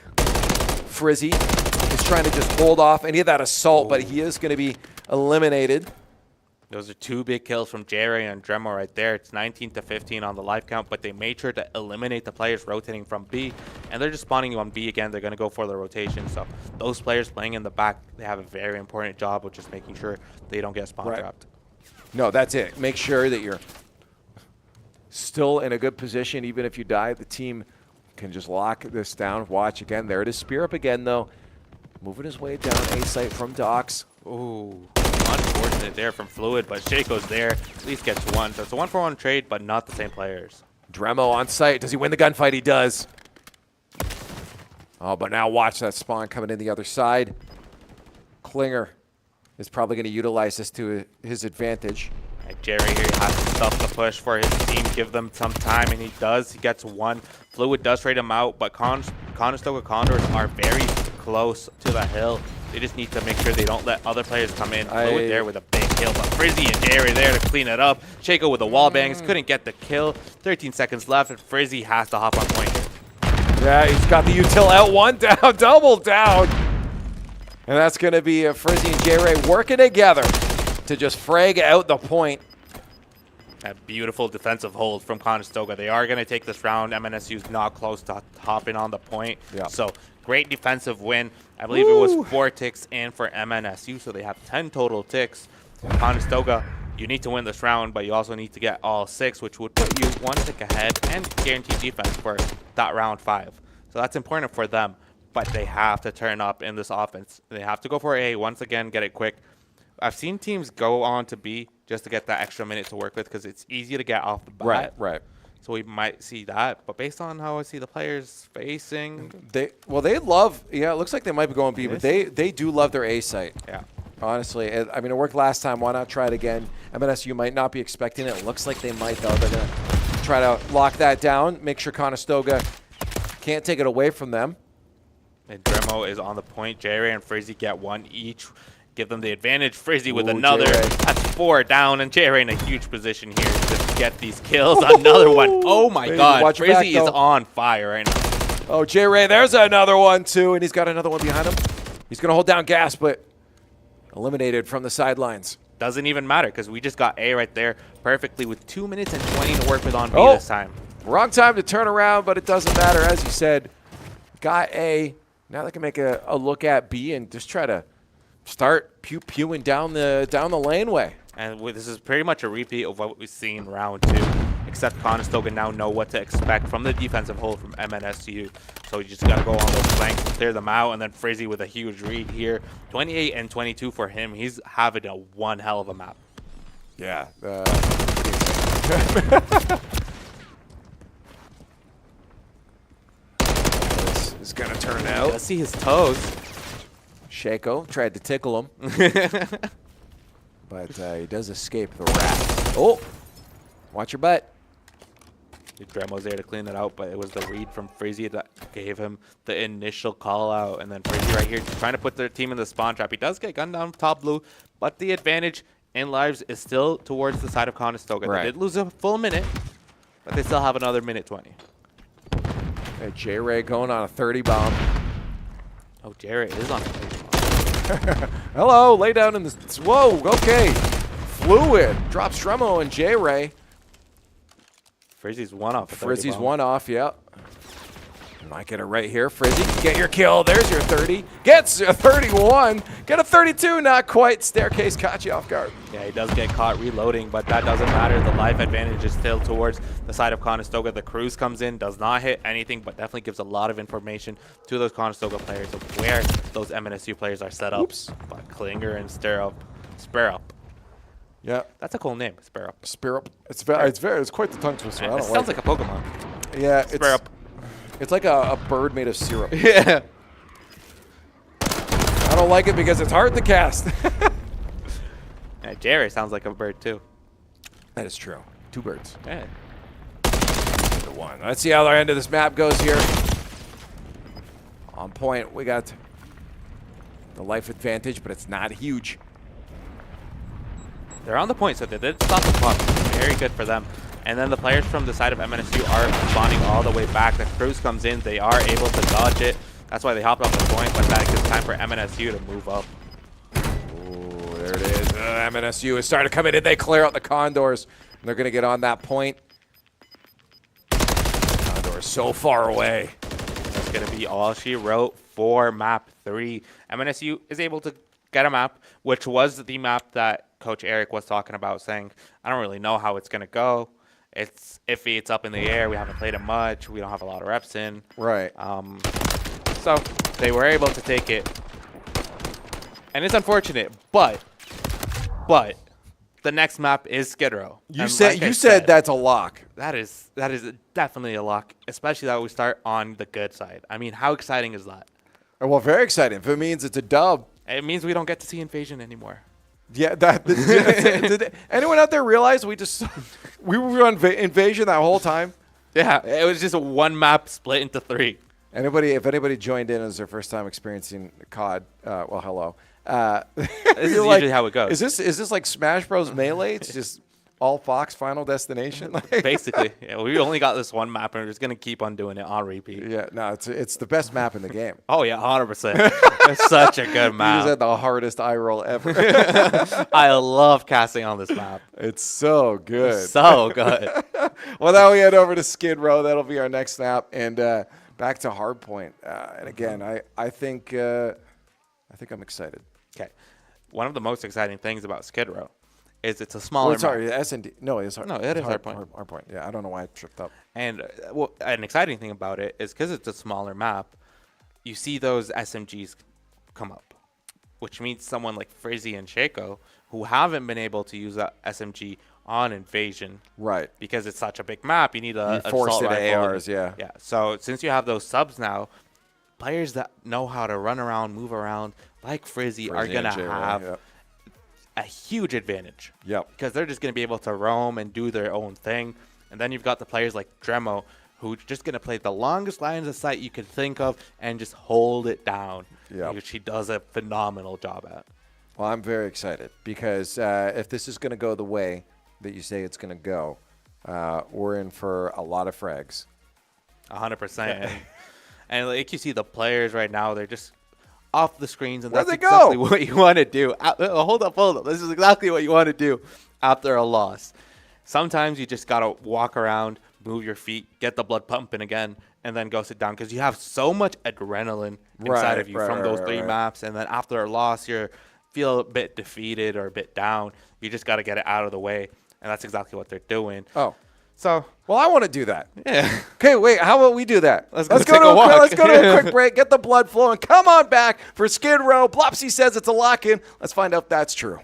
Frizzy is trying to just hold off any of that assault, but he is going to be eliminated. Those are 2 big kills from Jerry and Dremo right there. It's 19-15 on the life count, but they made sure to eliminate the players rotating from B, and they're just spawning you on B again. They're going to go for the rotation. So those players playing in the back, they have a very important job of just making sure they don't get spawn trapped. No, that's it. Make sure that you're still in a good position. Even if you die, the team can just lock this down. Watch again. There it is. Spear up again, though. Moving his way down A site from Docks. Ooh. Unfortunate there from Fluid, but Shaco's there. At least gets 1. So it's a 1-for-1 trade, but not the same players. Dremo on site. Does he win the gunfight? He does. Oh, but now watch that spawn coming in the other side. Klinger is probably going to utilize this to his advantage. Like Jerry here has stuff to push for his team, give them some time, and he does. He gets 1. Fluid does trade him out, but Conestoga Condors are very close to the hill. They just need to make sure they don't let other players come in. Fluid there with a big kill, but Frizzy and Jerry there to clean it up. Shaco with the wall bangs, couldn't get the kill. 13 seconds left, and Frizzy has to hop on point here. Yeah, he's got the util out. 1 down, double down. And that's going to be Frizzy and J-Ray working together to just frag out the point. A beautiful defensive hold from Conestoga. They are going to take this round. MNSU's not close to hopping on the point. Yeah. So great defensive win. I believe it was 4 ticks in for MNSU, so they have 10 total ticks. Conestoga, you need to win this round, but you also need to get all 6, which would put you 1 tick ahead and guarantee defense for that round 5. So that's important for them. but they have to turn up in this offense. They have to go for A once again, get it quick. I've seen teams go on to B just to get that extra minute to work with because it's easy to get off the bat. Right. So we might see that. But based on how I see the players facing, They love. Yeah, it looks like they might be going B, but they do love their A site. yeah. Honestly, I mean, it worked last time. Why not try it again? MNSU might not be expecting it. It looks like they might, though. They're going to try to lock that down, make sure Conestoga can't take it away from them. And Dremo is on the point. J-Ray and Frizzy get one each. Give them the advantage. Frizzy with Ooh, another. J-Ray. That's 4 down, and J-Ray in a huge position here to get these kills. Another one. Oh, my Frizzy, God. watch your back, Frizzy is though. on fire right now. Oh, J-Ray, there's another one, too, and he's got another one behind him. He's going to hold down gas, but eliminated from the sidelines. Doesn't even matter because we just got A right there perfectly with 2 minutes and 20 to work with on B Oh. this time. Wrong time to turn around, but it doesn't matter. As you said, got A. Now they can make a look at B and just try to start pewing down the laneway. And this is pretty much a repeat of what we've seen round 2, except Conestoga now know what to expect from the defensive hold from MNSU. So you just got to go on those flanks and clear them out. And then Frizzy with a huge read here. 28 and 22 for him. He's having one hell of a map. Yeah. This is going to turn out. Let's see his toes. Shaco tried to tickle him. But he does escape the rat. Oh, watch your butt. Dremo's there to clean it out, but it was the read from Frizzy that gave him the initial call out. And then Frizzy right here trying to put their team in the spawn trap. He does get gunned down top blue, but the advantage in lives is still towards the side of Conestoga. Right. They did lose a full minute, but they still have another minute 20. Hey, J-Ray going on a 30 bomb. Oh, Jarrett is on it. Hello, lay down in the. Whoa, okay. Fluid. Drops Stremo and J-Ray. Frizzy's one off. Frizzy's one off, yeah. Might get it right here. Frizzy, get your kill. There's your 30. Gets a 31. Get a 32. Not quite. Staircase caught you off guard. Yeah, he does get caught reloading, but that doesn't matter. The life advantage is still towards the side of Conestoga. The cruise comes in, does not hit anything, but definitely gives a lot of information to those Conestoga players of where those MNSU players are set up. Oops. By Klinger and Sparrow. Yeah. That's a cool name, Sparrow. Spirup. It's quite the tongue twister. I It don't sounds like like a Pokemon. it. Yeah, Sparrow. it's like a bird made of syrup. Yeah. I don't like it because it's hard to cast. Yeah, Jerry sounds like a bird too. That is true. Two birds. Yeah. The one. Let's see how the end of this map goes here. On point, we got the life advantage, but it's not huge. They're on the point, so they did stop the clock. Very good for them. And then the players from the side of MNSU are spawning all the way back. The cruise comes in. They are able to dodge it. That's why they hopped off the point, but that gives time for MNSU to move up. Ooh, there it is. MNSU is starting to come in, and they clear out the Condors. And they're going to get on that point. Condors so far away. That's going to be all she wrote for map 3. MNSU is able to get a map, which was the map that Coach Eric was talking about, saying, I don't really know how it's going to go. It's iffy. It's up in the air. We haven't played it much. We don't have a lot of reps in. Right. So they were able to take it. And it's unfortunate, but the next map is Skid Row. You And said like I you said that's a lock. that is definitely a lock, especially that we start on the good side. I mean, how exciting is that? Well, very exciting. If it means it's a dub. It means we don't get to see Invasion anymore. Yeah, did anyone out there realize we were on Invasion that whole time? Yeah, it was just a one map split into 3. If anybody joined in as their first time experiencing COD, well, hello. This is usually how it goes. Is this like Smash Bros. Melee? It's just all Fox Final Destination. Basically, yeah, we only got this one map, and we're just gonna keep on doing it on repeat. Yeah, no, it's the best map in the game. Oh yeah, 100%. It's such a good You just map. had the hardest eye roll ever. I love casting on this map. It's so good. So good. Well, now we head over to Skid Row. That'll be our next map, and back to Hardpoint. And again, I think I'm excited. Okay. One of the most exciting things about Skid Row is it's a smaller map. Sorry, S&D. No, it's hard. No, it is Hardpoint. Hardpoint. Yeah, I don't know why I tripped up. And an exciting thing about it is because it's a smaller map, you see those SMGs come up, which means someone like Frizzy and Shaco, who haven't been able to use that SMG on Invasion, Right. because it's such a big map. You need a You forced assault it rifle. ARs, yeah. Yeah. So since you have those subs now, players that know how to run around, move around, like Frizzy are Frizzy gonna and J-Ray, have yep. a huge advantage. Yep. Because they're just gonna be able to roam and do their own thing. And then you've got the players like Dremo, who's just going to play the longest lines of sight you could think of and just hold it down, Yep. which he does a phenomenal job at. Well, I'm very excited because if this is going to go the way that you say it's going to go, we're in for a lot of frags. 100%. And like you see the players right now, they're just off the screens, and Where'd that's they exactly go? what you want to do. Hold up. This is exactly what you want to do after a loss. Sometimes you just got to walk around, move your feet, get the blood pumping again, and then go sit down because you have so much adrenaline inside of you from those three maps. And then after a loss, you feel a bit defeated or a bit down. You just got to get it out of the way, and that's exactly what they're doing. Oh. So, Well, I want to do that. yeah. Okay, wait. How about we do that? Let's go take to a walk. Let's go to a quick break. Get the blood flowing. Come on back for Skid Row. Blopsy says it's a lock-in. Let's find out if that's true.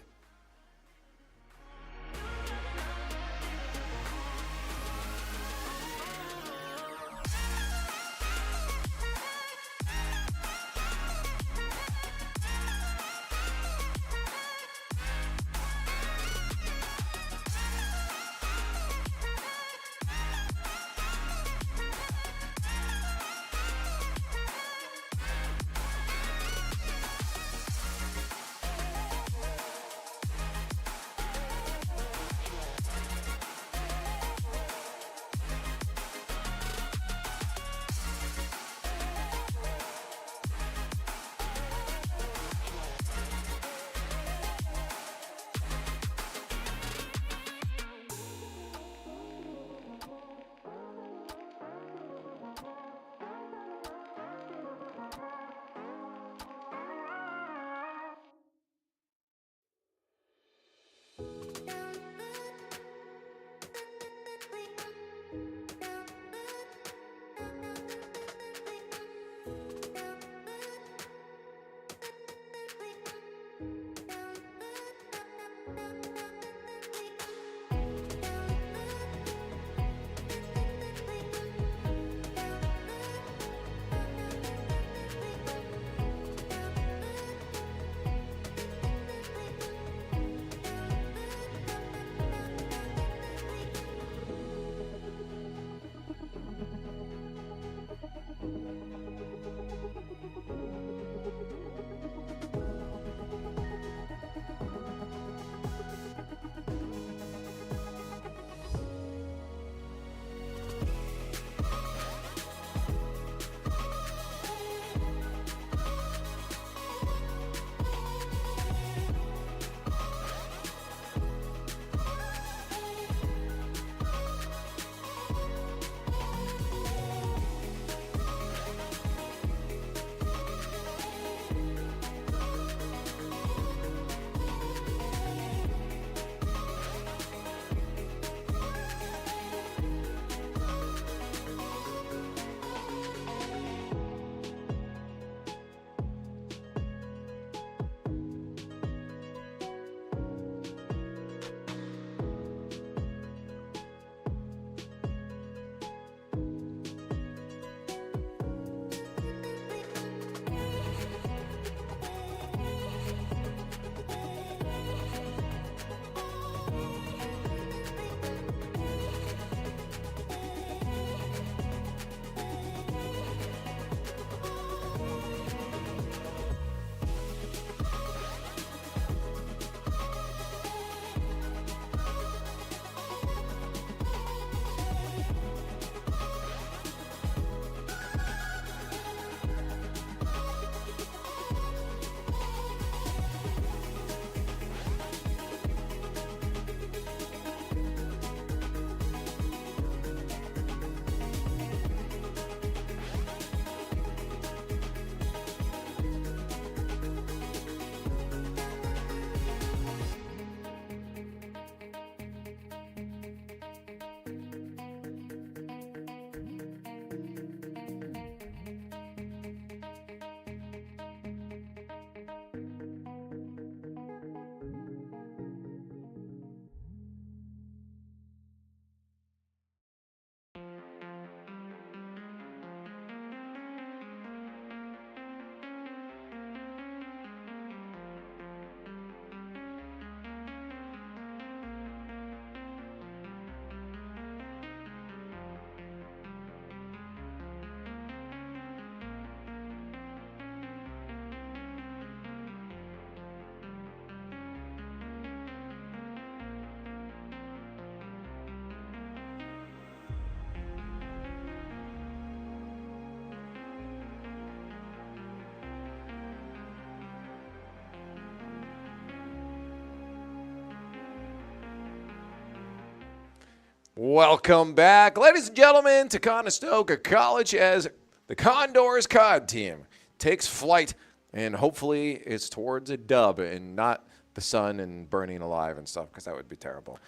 Welcome back, ladies and gentlemen, to Conestoga College as the Condors COD team takes flight, and hopefully it's towards a dub and not the sun and burning alive and stuff, because that would be terrible.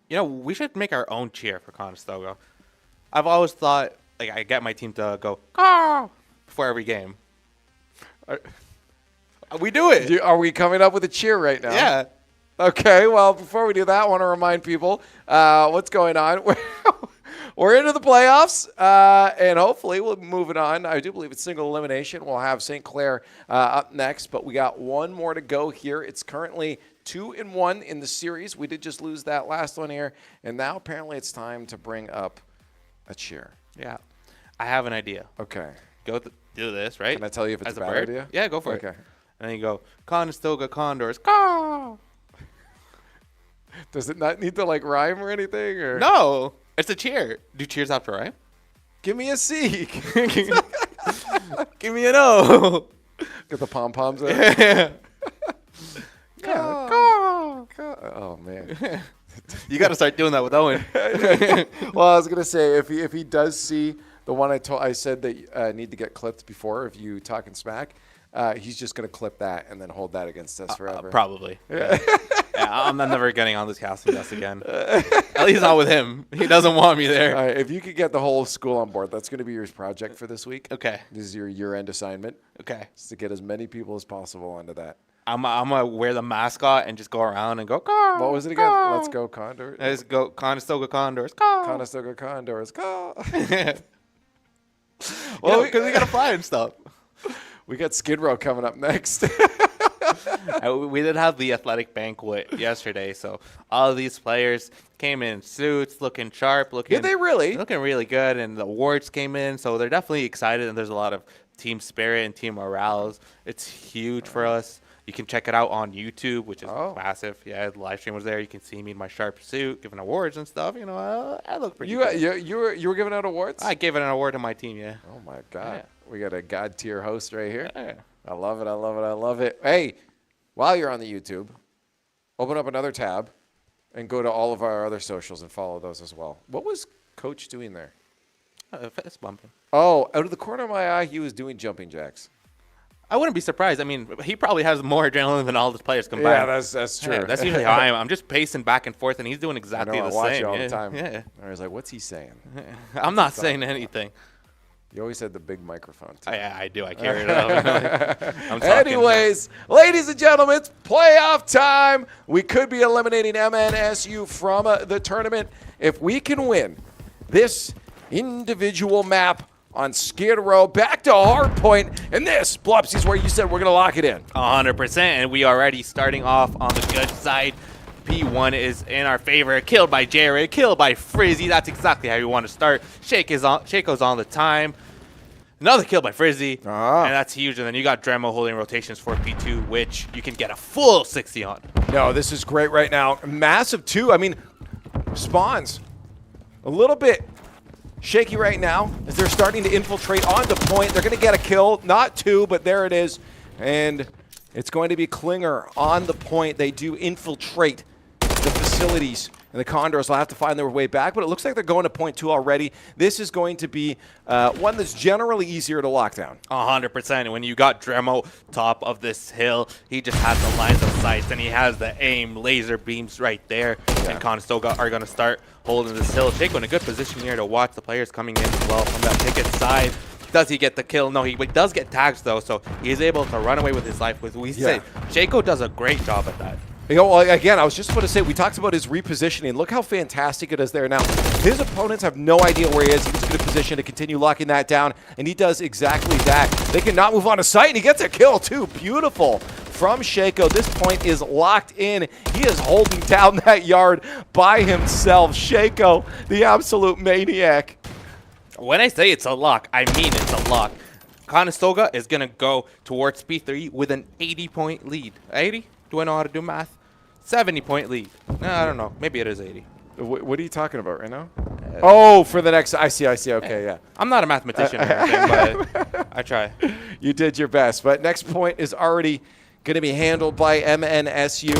You know, we should make our own cheer for Conestoga. I've always thought, like, I get my team to go, "Caw!" before every game. We do it. Are we coming up with a cheer right now? Yeah. Okay, well, before we do that, I want to remind people what's going on. We're into the playoffs, and hopefully we'll move it on. I do believe it's single elimination. We'll have St. Clair up next, but we got one more to go here. It's currently 2-1 in the series. We did just lose that last one here, and now apparently it's time to bring up a cheer. Yeah. I have an idea. Okay. Do this, right? Can I tell you if it's As a bad bird? idea? Yeah, go for it. Okay. And then you go, Conestoga Condors, caw! Does it not need to, like, rhyme or anything? Or? No, it's a cheer. Do cheers have to rhyme? Give me a C. Give me an O. Get the pom-poms out. Yeah. Caw. Oh, man. You got to start doing that with Owen. Well, I was going to say, if he does see the one I said that need to get clipped before, if you talking smack, he's just going to clip that and then hold that against us forever. Probably. Yeah. I'm never getting on this casting desk again. At least not with him. He doesn't want me there. All right, if you could get the whole school on board, that's going to be your project for this week. Okay. This is your year-end assignment. Okay. Is to get as many people as possible onto that. I'm gonna wear the mascot and just go around and go, caw. What was it again? Caw. Let's go Condor. Let's go Conestoga Condors. Caw. Conestoga Condors. Caw. Well, because we got to fly and stuff. We got Skid Row coming up next. We did have the athletic banquet yesterday, so all of these players came in suits, looking sharp, looking. Did they really? Looking really good, and the awards came in, so they're definitely excited, and there's a lot of team spirit and team morale. It's huge for us. You can check it out on YouTube, which is massive. Yeah, the live stream was there. You can see me in my sharp suit giving awards and stuff. You know, I look pretty good. You were giving out awards? I gave an award to my team, yeah. Oh, my God. Yeah. We got a God tier host right here. Yeah. I love it. I love it. I love it. Hey, while you're on the YouTube, open up another tab and go to all of our other socials and follow those as well. What was Coach doing there? Fist bumping. Oh, out of the corner of my eye, he was doing jumping jacks. I wouldn't be surprised. I mean, he probably has more adrenaline than all the players combined. Yeah, that's true. Yeah, that's usually how I am. I'm just pacing back and forth, and he's doing exactly the I watch same. you all the time. Yeah. I was like, what's he saying? I'm not saying anything. You always had the big microphone, too. I do. I carry it up. I'm talking. Anyways, ladies and gentlemen, it's playoff time. We could be eliminating MNSU from the tournament if we can win this individual map on Skid Row, back to Hardpoint, and this, Blupsy, is where you said we're going to lock it in. 100%, and we already starting off on the good side. P1 is in our favor. Killed by Jared, killed by Frizzy. That's exactly how you want to start. Shaco's on the time. Another kill by Frizzy, and that's huge. And then you got Dremo holding rotations for P2, which you can get a full 60 on. No, this is great right now. Massive, too. I mean, spawns a little bit shaky right now as they're starting to infiltrate on the point. They're going to get a kill. Not two, but there it is. And it's going to be Klinger on the point. They do infiltrate the facilities, and the Condors will have to find their way back, but it looks like they're going to point two already. This is going to be one that's generally easier to lock down. 100%. When you got Dremo top of this hill, he just has the lines of sight, and he has the aim laser beams right there. Yeah. And Conestoga are going to start holding this hill. Shaco in a good position here to watch the players coming in as well from that ticket side. Does he get the kill? No, he does get tags, though, so he is able to run away with his life. We say Shaco does a great job at that. You know, again, I was just about to say, we talked about his repositioning. Look how fantastic it is there now. His opponents have no idea where he is. He's in a good position to continue locking that down, and he does exactly that. They cannot move on to sight, and he gets a kill, too. Beautiful from Shaco. This point is locked in. He is holding down that yard by himself. Shaco, the absolute maniac. When I say it's a lock, I mean it's a lock. Conestoga is going to go towards P3 with an 80-point lead. 80? Do I know how to do math? 70-point lead. No, I don't know. Maybe it is 80. What are you talking about right now? Oh, for the next. I see. Okay, yeah. I'm not a mathematician or anything, but I try. You did your best. But next point is already going to be handled by MNSU.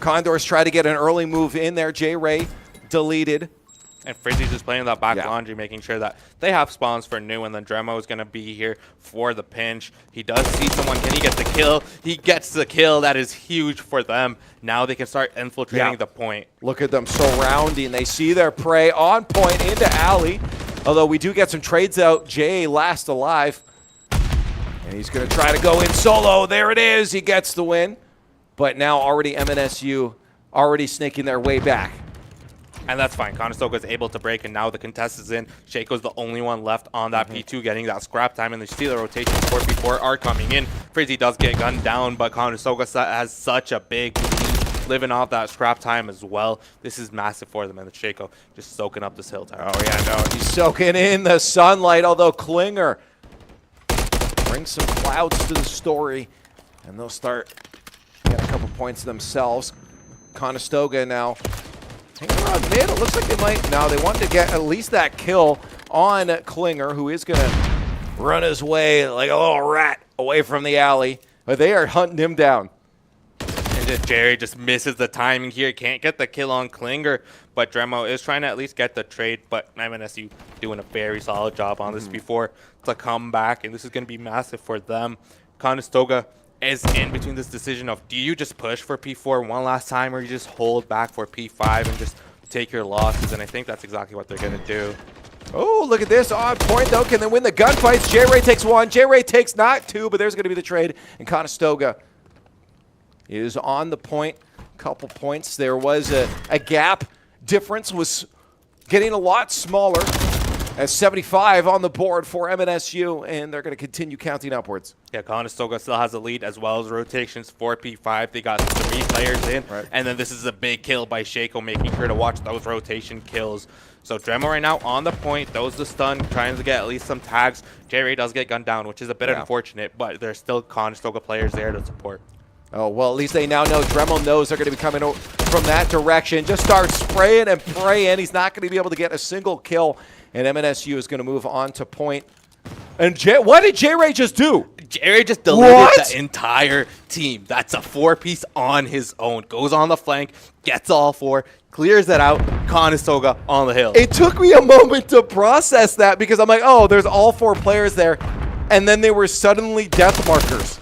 Condors try to get an early move in there. J-Ray deleted. And Frizzy's just playing that back Yeah. laundry, making sure that they have spawns for new, and then Dremo is going to be here for the pinch. He does see someone. Can he get the kill? He gets the kill. That is huge for them. Now they can start infiltrating the point. Look at them surrounding. They see their prey on point into alley. Although we do get some trades out. Jay last alive. And he's going to try to go in solo. There it is. He gets the win. But now already MNSU already snaking their way back. And that's fine. Conestoga is able to break, and now the contest is in. Shaco's the only one left on that P2 getting that scrap time, and they see the rotation 4v4 are coming in. Frizzy does get gunned down, but Conestoga has such a big lead, living off that scrap time as well. This is massive for them, and Shaco just soaking up this hill tower. Oh, yeah, no. He's soaking in the sunlight, although Klinger brings some clouds to the story, and they'll start getting a couple points themselves. Conestoga now hanging around mid. It looks like they might. No, they wanted to get at least that kill on Klinger, who is going to run his way like a little rat away from the alley. But they are hunting him down. And just Jerry just misses the timing here. Can't get the kill on Klinger, but Dremo is trying to at least get the trade. But MNSU doing a very solid job on this before to come back, and this is going to be massive for them. Conestoga is in between this decision of, do you just push for P4 one last time, or you just hold back for P5 and just take your losses? And I think that's exactly what they're going to do. Oh, look at this. On point, though. Can they win the gunfights? J-Ray takes one. J-Ray takes not two, but there's going to be the trade. And Conestoga is on the point. Couple points. There was a gap. Difference was getting a lot smaller as 75 on the board for MNSU, and they're going to continue counting upwards. Yeah, Conestoga still has a lead as well as rotations for P5. They got 3 players in, and then this is a big kill by Shaco, making sure to watch those rotation kills. So Dremo right now on the point, throws the stun, trying to get at least some tags. J-Ray does get gunned down, which is a bit unfortunate, but there's still Conestoga players there to support. Oh, well, at least they now know. Dremel knows they're going to be coming from that direction. Just start spraying and praying. He's not going to be able to get a single kill, and MNSU is going to move on to point. And what did J-Ray just do? J-Ray just deleted the entire team. That's a 4-piece on his own. Goes on the flank, gets all 4, clears it out. Conestoga on the hill. It took me a moment to process that because I'm like, oh, there's all 4 players there. And then they were suddenly death markers.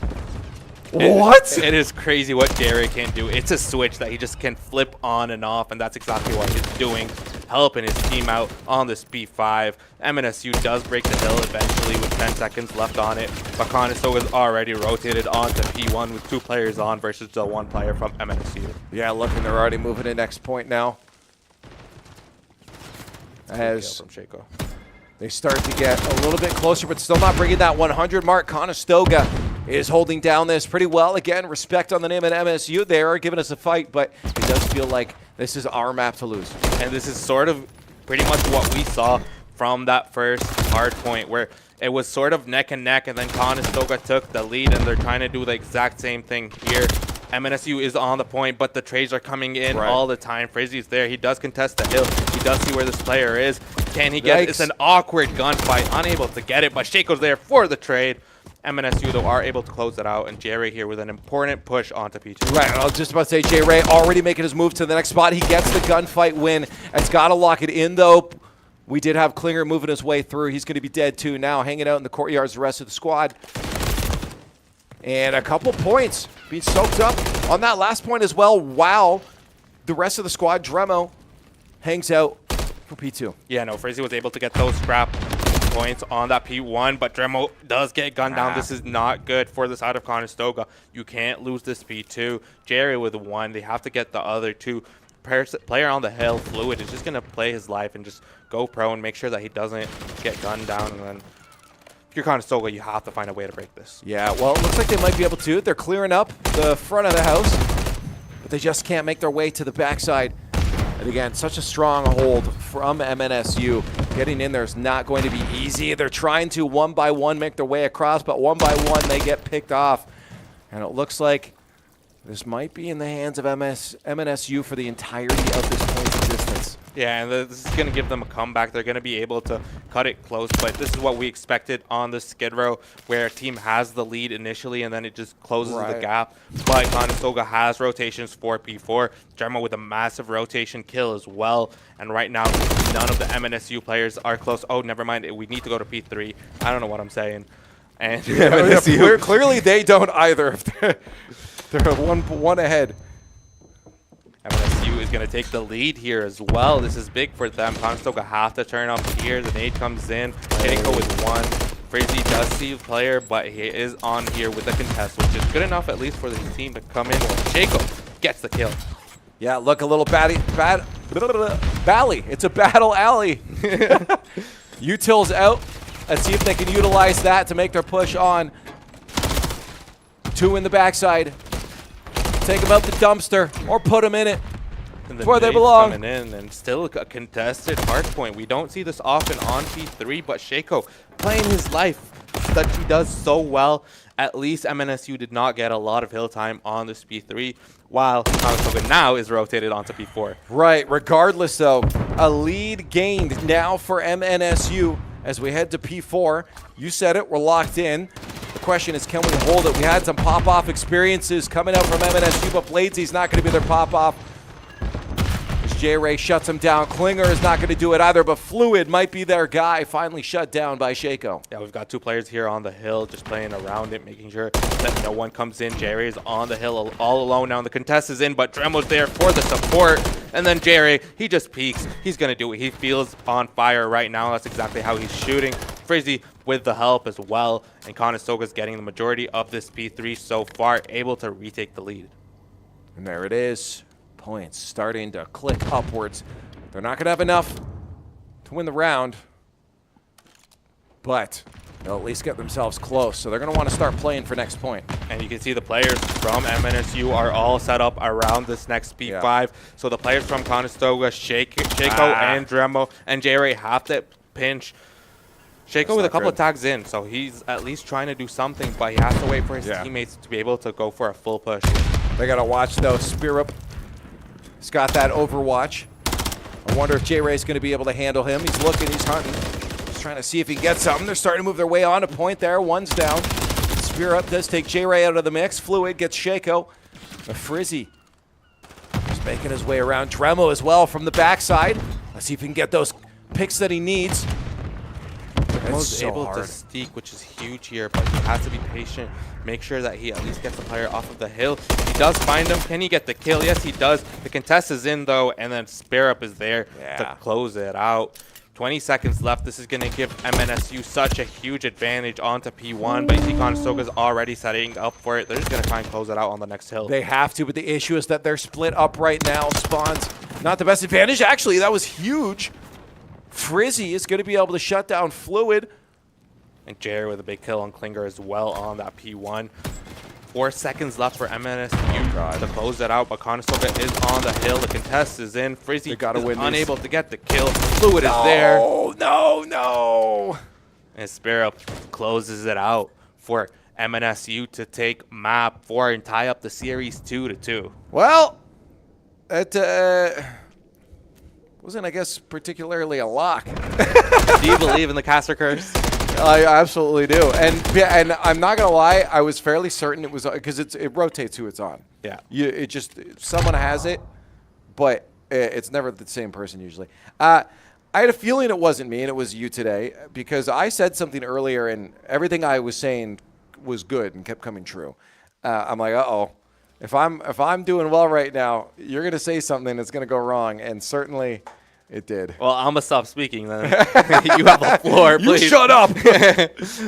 What? It is crazy what J-Ray can do. It's a switch that he just can flip on and off, and that's exactly what he's doing, helping his team out on this P5. MNSU does break the hill eventually with 10 seconds left on it, but Conestoga is already rotated onto P1 with 2 players on versus the 1 player from MNSU. Yeah, look, and they're already moving to next point now. As from Shaco. They start to get a little bit closer, but still not bringing that 100 mark. Conestoga is holding down this pretty well. Again, respect on the name of MSU. They are giving us a fight, but it does feel like this is our map to lose. And this is sort of pretty much what we saw from that first hard point, where it was sort of neck and neck, and then Conestoga took the lead, and they're trying to do the exact same thing here. MNSU is on the point, but the trades are coming in all the time. Frizzy's there. He does contest the hill. He does see where this player is. Can he get it? It's an awkward gunfight. Unable to get it, but Shaco's there for the trade. MNSU, though, are able to close it out, and J-Ray here with an important push onto P2. Right, I was just about to say, J-Ray already making his move to the next spot. He gets the gunfight win. It's got to lock it in, though. We did have Klinger moving his way through. He's going to be dead, too, now, hanging out in the courtyards, the rest of the squad. And a couple points being soaked up on that last point as well. Wow. The rest of the squad, Dremo, hangs out for P2. Yeah, no, Frizzy was able to get those scrap points on that P1, but Dremo does get gunned down. This is not good for the side of Conestoga. You can't lose this P2. Jerry with 1. They have to get the other 2. Player on the hill, Fluid, is just going to play his life and just go pro and make sure that he doesn't get gunned down. And then if you're Conestoga, you have to find a way to break this. Yeah, well, it looks like they might be able to. They're clearing up the front of the house, but they just can't make their way to the backside. And again, such a strong hold from MNSU. Getting in there is not going to be easy. They're trying to one by one make their way across, but one by one they get picked off. And it looks like this might be in the hands of MNSU for the entirety of this point's existence. minutes. Yeah, and this is going to give them a comeback. They're going to be able to cut it close, but this is what we expected on the Skid Row, where a team has the lead initially, and then it just closes the gap. But Conestoga has rotations for P4. Dremo with a massive rotation kill as well. And right now, none of the MNSU players are close. Oh, never mind. We need to go to P3. I don't know what I'm saying. And clearly they don't either. They're one ahead. MNSU is going to take the lead here as well. This is big for them. Conestoga have to turn up here. The nade comes in. Keiko with one. Frizzy does see the player, but he is on here with the contest, which is good enough at least for the team to come in. Keiko gets the kill. Yeah, look, a little bally. It's a battle alley. Util's out. Let's see if they can utilize that to make their push on. 2 in the backside. Take them out the dumpster or put them in it. And where they belong. Coming in and still a contested hard point. We don't see this often on P3, but Shaco playing his life that he does so well. At least MNSU did not get a lot of hill time on this P3, while Conestoga now is rotated onto P4. Right. Regardless, though, a lead gained now for MNSU as we head to P4. You said it. We're locked in. The question is, can we hold it? We had some pop-off experiences coming out from MNSU, but Bladesy's not going to be their pop-off. As J-Ray shuts him down. Klinger is not going to do it either, but Fluid might be their guy. Finally shut down by Shaco. Yeah, we've got 2 players here on the hill just playing around it, making sure that no one comes in. J-Ray is on the hill all alone now, and the contest is in, but Dremo's there for the support. And then J-Ray, he just peeks. He's going to do it. He feels on fire right now. That's exactly how he's shooting. Frizzy with the help as well, and Conestoga's getting the majority of this P3 so far, able to retake the lead. And there it is. Points starting to click upwards. They're not going to have enough to win the round, but they'll at least get themselves close. So they're going to want to start playing for next point. And you can see the players from MNSU are all set up around this next P5. Yeah. So the players from Conestoga, Shaco and Dremo, and J-Ray have to pinch Shaco with a couple of tags in, so he's at least trying to do something, but he has to wait for his teammates to be able to go for a full push. They got to watch, though. Spirup has got that overwatch. I wonder if J-Ray's going to be able to handle him. He's looking, he's hunting. He's trying to see if he gets something. They're starting to move their way on a point there. One's down. Spirup does take J-Ray out of the mix. Fluid gets Shaco. Frizzy just making his way around. Dremo as well from the backside. Let's see if he can get those picks that he needs. He's able to steak, which is huge here, but he has to be patient. Make sure that he at least gets the player off of the hill. He does find him. Can he get the kill? Yes, he does. The contest is in, though, and then Spirup is there to close it out. 20 seconds left. This is going to give MNSU such a huge advantage onto P1, but you see Conestoga's already setting up for it. They're just going to try and close it out on the next hill. They have to, but the issue is that they're split up right now. Spawns not the best advantage. Actually, that was huge. Frizzy is going to be able to shut down Fluid. And Jerry with a big kill on Klinger as well on that P1. 4 seconds left for MNSU to close that out, but Conestoga is on the hill. The contest is in. Frizzy is unable to get the kill. Fluid is there. No. And Spirup closes it out for MNSU to take map 4 and tie up the series 2-2. Well, it wasn't, I guess, particularly a lock. Do you believe in the caster curse? I absolutely do. And I'm not going to lie, I was fairly certain it was, because it rotates who it's on. Yeah. It just, someone has it, but it's never the same person usually. I had a feeling it wasn't me and it was you today, because I said something earlier and everything I was saying was good and kept coming true. I'm like, uh-oh. If I'm doing well right now, you're going to say something that's going to go wrong, and certainly it did. Well, I'm going to stop speaking then. You have the floor, please. You shut up.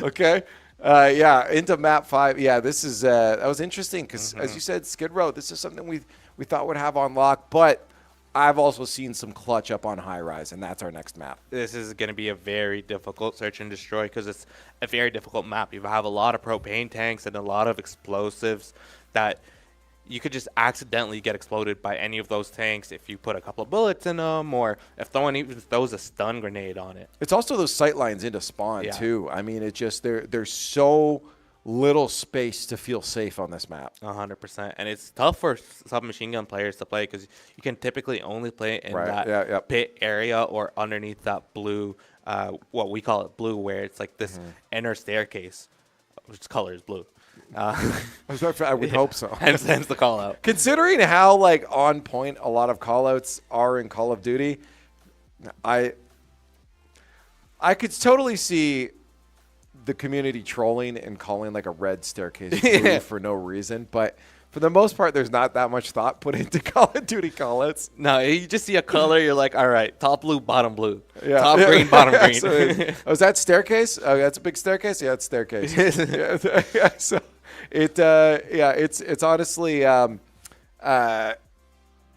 Okay. Yeah, into map 5. Yeah, this is that was interesting because, as you said, Skid Row, this is something we thought would have on lock, but I've also seen some clutch up on high rise, and that's our next map. This is going to be a very difficult search and destroy because it's a very difficult map. You have a lot of propane tanks and a lot of explosives that you could just accidentally get exploded by any of those tanks if you put a couple of bullets in them, or if someone even throws a stun grenade on it. It's also those sight lines into spawn too. I mean, it just they're so little space to feel safe on this map. 100%. And it's tough for submachine gun players to play because you can typically only play in Right. that pit area or underneath that blue, what we call it blue, where it's like this inner staircase, which color is blue. I would hope so. hence the call out. Considering how like on point a lot of callouts are in Call of Duty, I could totally see the community trolling and calling like a red staircase blue for no reason, but for the most part, there's not that much thought put into Call of Duty callouts. No, you just see a color, you're like, all right, top blue, bottom blue. Yeah. Top green, bottom green. So is that staircase? Oh, that's a big staircase. Yeah, it's staircase. Yeah, so it's honestly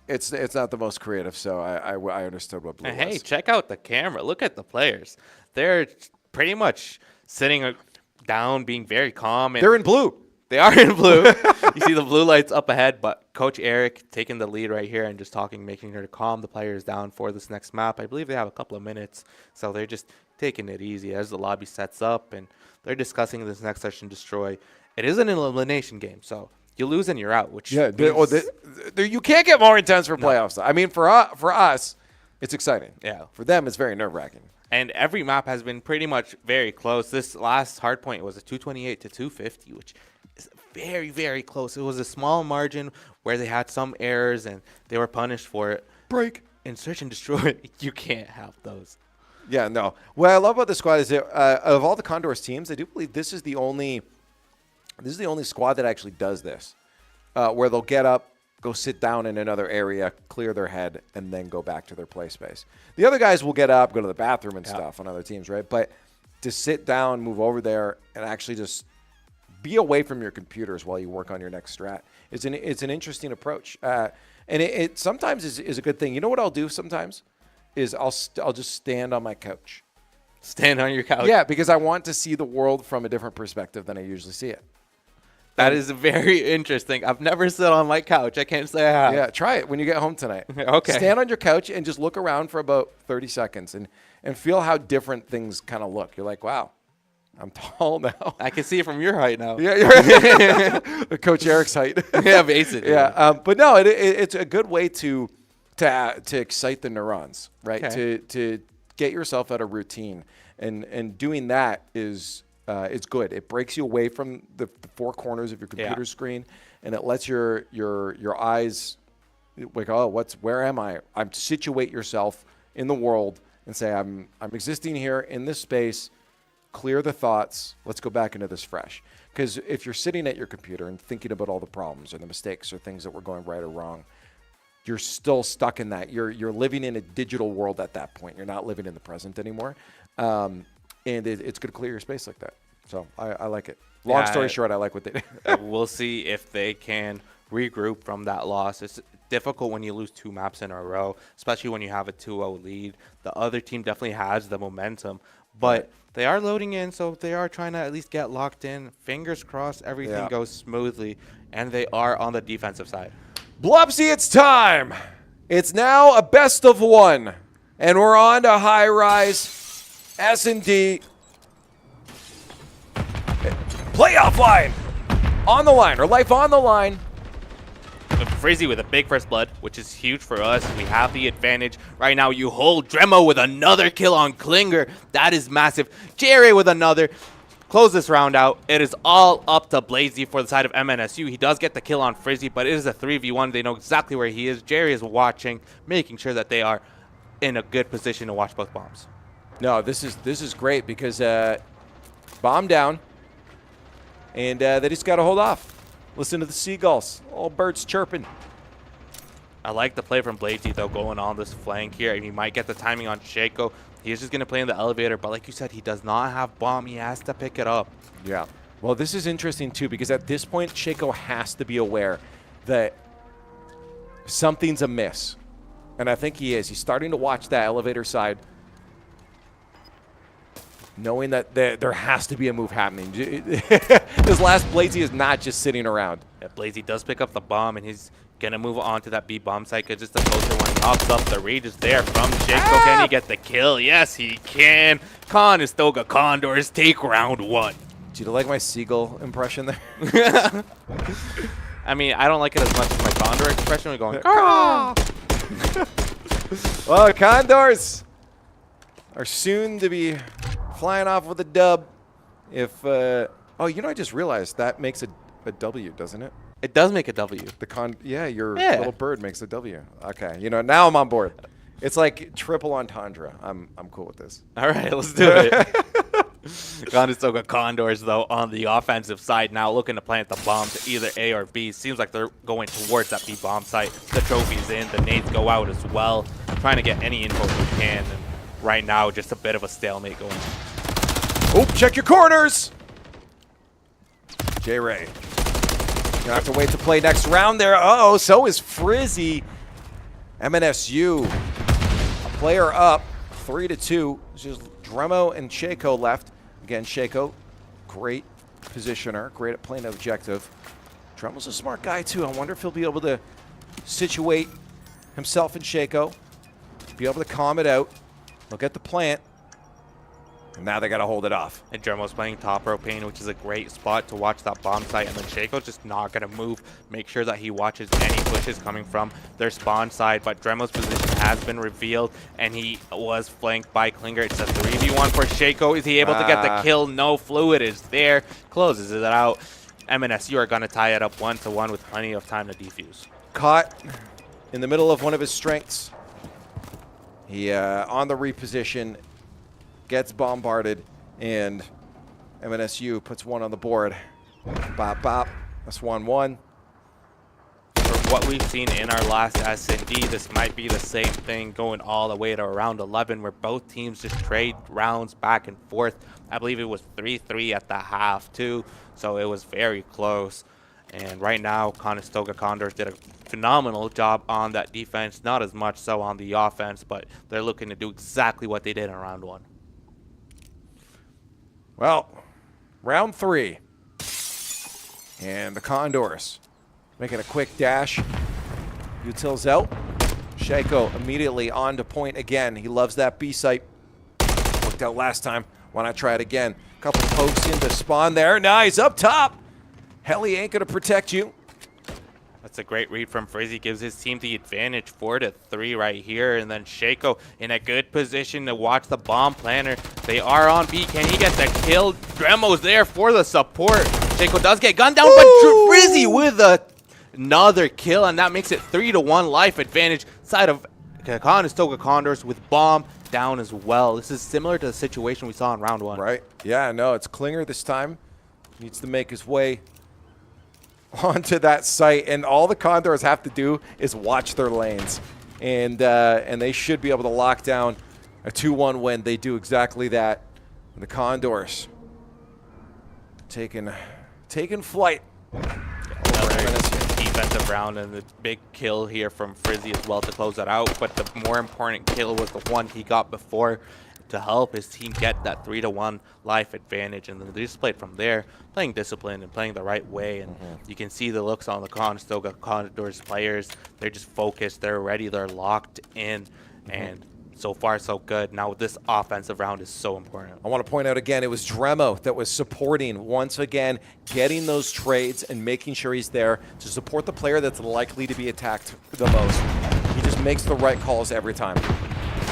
it's not the most creative. So I understood what blue And was. hey, check out the camera. Look at the players. They're pretty much sitting down, being very calm. And They're in blue. They are in blue. You see the blue lights up ahead, but Coach Eric taking the lead right here and just talking, making sure to calm the players down for this next map. I believe they have a couple of minutes, so they're just taking it easy as the lobby sets up, and they're discussing this next search and destroy. It is an elimination game, so you lose and you're out, which Yeah, means, you can't get more intense for playoffs. I mean, for us, it's exciting. yeah. For them, it's very nerve-wracking. And every map has been pretty much very close. This last hard point was a 228 to 250, which is very, very close. It was a small margin where they had some errors and they were punished for it. Break. In search and destroy, you can't have those. Yeah, no. What I love about this squad is that of all the Condors teams, I do believe this is the only squad that actually does this, where they'll get up, go sit down in another area, clear their head, and then go back to their play space. The other guys will get up, go to the bathroom and stuff on other teams, right? But to sit down, move over there, and actually just be away from your computers while you work on your next strat, it's an interesting approach. And it sometimes is a good thing. You know what I'll do sometimes? Is I'll just stand on my couch. Stand on your couch. Yeah, because I want to see the world from a different perspective than I usually see it. That is very interesting. I've never sat on my couch. I can't say I have. Yeah, try it when you get home tonight. Okay. Stand on your couch and just look around for about 30 seconds and feel how different things kind of look. You're like, wow, I'm tall now. I can see it from your height now. Yeah, you're Coach Eric's height. Yeah, basically. Yeah, but no, it's a good way to excite the neurons, right? Okay. To get yourself out of routine, and doing that is it's good. It breaks you away from the four corners of your computer screen, and it lets your eyes like, oh, where am I? Situate yourself in the world and say, I'm existing here in this space. Clear the thoughts. Let's go back into this fresh. Because if you're sitting at your computer and thinking about all the problems or the mistakes or things that were going right or wrong, you're still stuck in that. You're living in a digital world at that point. You're not living in the present anymore. And it's going to clear your space like that. So I like it. Long story short, I like what they do. We'll see if they can regroup from that loss. It's difficult when you lose two maps in a row, especially when you have a 2-0 lead. The other team definitely has the momentum, but they are loading in, so they are trying to at least get locked in. Fingers crossed everything goes smoothly, and they are on the defensive side. Blopsy, it's time. It's now a best of one, and we're on to high rise S&D. Playoff line on the line, or life on the line. Frizzy with a big first blood, which is huge for us. We have the advantage. Right now, you hold Dremo with another kill on Klinger. That is massive. Jerry with another. Close this round out. It is all up to Blazy for the side of MNSU. He does get the kill on Frizzy, but it is a 3v1. They know exactly where he is. Jerry is watching, making sure that they are in a good position to watch both bombs. No, this is great because bomb down, and they just got to hold off. Listen to the seagulls. All birds chirping. I like the play from Blazy, though, going on this flank here. And he might get the timing on Shaco. He's just going to play in the elevator. But like you said, he does not have bomb. He has to pick it up. Yeah. Well, this is interesting, too, because at this point, Shaco has to be aware that something's amiss. And I think he is. He's starting to watch that elevator side, knowing that there has to be a move happening. This last Blazy is not just sitting around. Yeah, Blazy does pick up the bomb, and he's going to move on to that B bomb site because it's the closer one. Pops up. The read is there from Shaco. Can he get the kill? Yes, he can. Conestoga Condors take round one. Do you like my seagull impression there? I mean, I don't like it as much as my Condor expression. We're going, "Ah!" Well, Condors are soon to be flying off with a dub. If oh, you know, I just realized that makes a W, doesn't it? It does make a W. Your Yeah. little bird makes a W. Okay, you know, now I'm on board. It's like triple entendre. I'm cool with this. All right, let's do it. Conestoga Condors, though, on the offensive side now, looking to plant the bomb to either A or B. Seems like they're going towards that B bomb site. The trophy's in. The nades go out as well. Trying to get any info we can. And right now, just a bit of a stalemate going on. Oh, check your corners. J-Ray. Gonna have to wait to play next round there. Uh-oh, so is Frizzy. MNSU, a player up, 3-2. It's just Dremo and Shaco left. Again, Shaco, great positioner, great at playing objective. Dremo's a smart guy too. I wonder if he'll be able to situate himself and Shaco, be able to calm it out. They'll get the plant. And now they got to hold it off. And Dremo's playing top row pain, which is a great spot to watch that bomb site. And then Shaco's just not going to move. Make sure that he watches any pushes coming from their spawn side. But Dremo's position has been revealed, and he was flanked by Klinger. It's a 3v1 for Shaco. Is he able to get the kill? No. Fluid is there. Closes it out. MNSU are going to tie it up 1-1 with plenty of time to defuse. Caught in the middle of one of his strengths. He on the reposition, gets bombarded, and MNSU puts one on the board. Bop, bop. That's 1-1. For what we've seen in our last S&D, this might be the same thing going all the way to round 11, where both teams just trade rounds back and forth. I believe it was 3-3 at the half, too, so it was very close. And right now, Conestoga Condors did a phenomenal job on that defense, not as much so on the offense, but they're looking to do exactly what they did in round 1. Well, round 3. And the Condors making a quick dash. Util's out. Shaco immediately on to point again. He loves that B site. Worked out last time. Why not try it again? Couple pokes into spawn there. Nice, up top. Heli ain't going to protect you. That's a great read from Frizzy. Gives his team the advantage 4-3 right here. And then Shaco in a good position to watch the bomb planter. They are on B. Can he get the kill? Dremo's there for the support. Shaco does get gunned down, but Frizzy with another kill. And that makes it 3-1 life advantage. Side of Conestoga Condors with bomb down as well. This is similar to the situation we saw in round 1. Right. Yeah, no, it's Klinger this time. Needs to make his way onto that site, and all the Condors have to do is watch their lanes, and they should be able to lock down a 2-1 win. They do exactly that. And the Condors taking flight. Another defensive round, and the big kill here from Frizzy as well to close that out. But the more important kill was the one he got before to help his team get that 3-1 life advantage. And then they just played from there, playing discipline and playing the right way. And you can see the looks on the Conestoga Condors players. They're just focused. They're ready. They're locked in. And so far, so good. Now, this offensive round is so important. I want to point out again, it was Dremo that was supporting, once again, getting those trades and making sure he's there to support the player that's likely to be attacked the most. He just makes the right calls every time.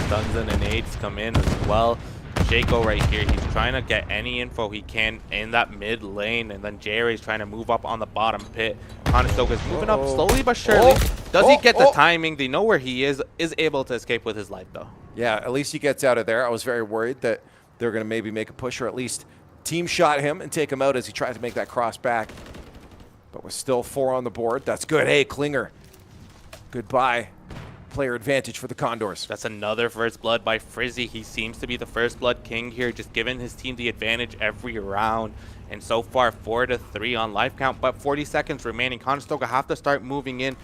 Stuns and nades come in as well. Shaco right here, he's trying to get any info he can in that mid lane, and then Jerry's trying to move up on the bottom pit. Conestoga's moving up slowly but surely. Does he get the timing? They know where he is able to escape with his life though. Yeah, at least he gets out of there. I was very worried that they're going to maybe make a push or at least team shot him and take him out as he tries to make that cross back. But we're still 4 on the board. That's good. Hey, Klinger. Goodbye. Player advantage for the Condors. That's another first blood by Frizzy. He seems to be the first blood king here, just giving his team the advantage every round. And so far, 4-3 on life count, but 40 seconds remaining. Conestoga have to start moving in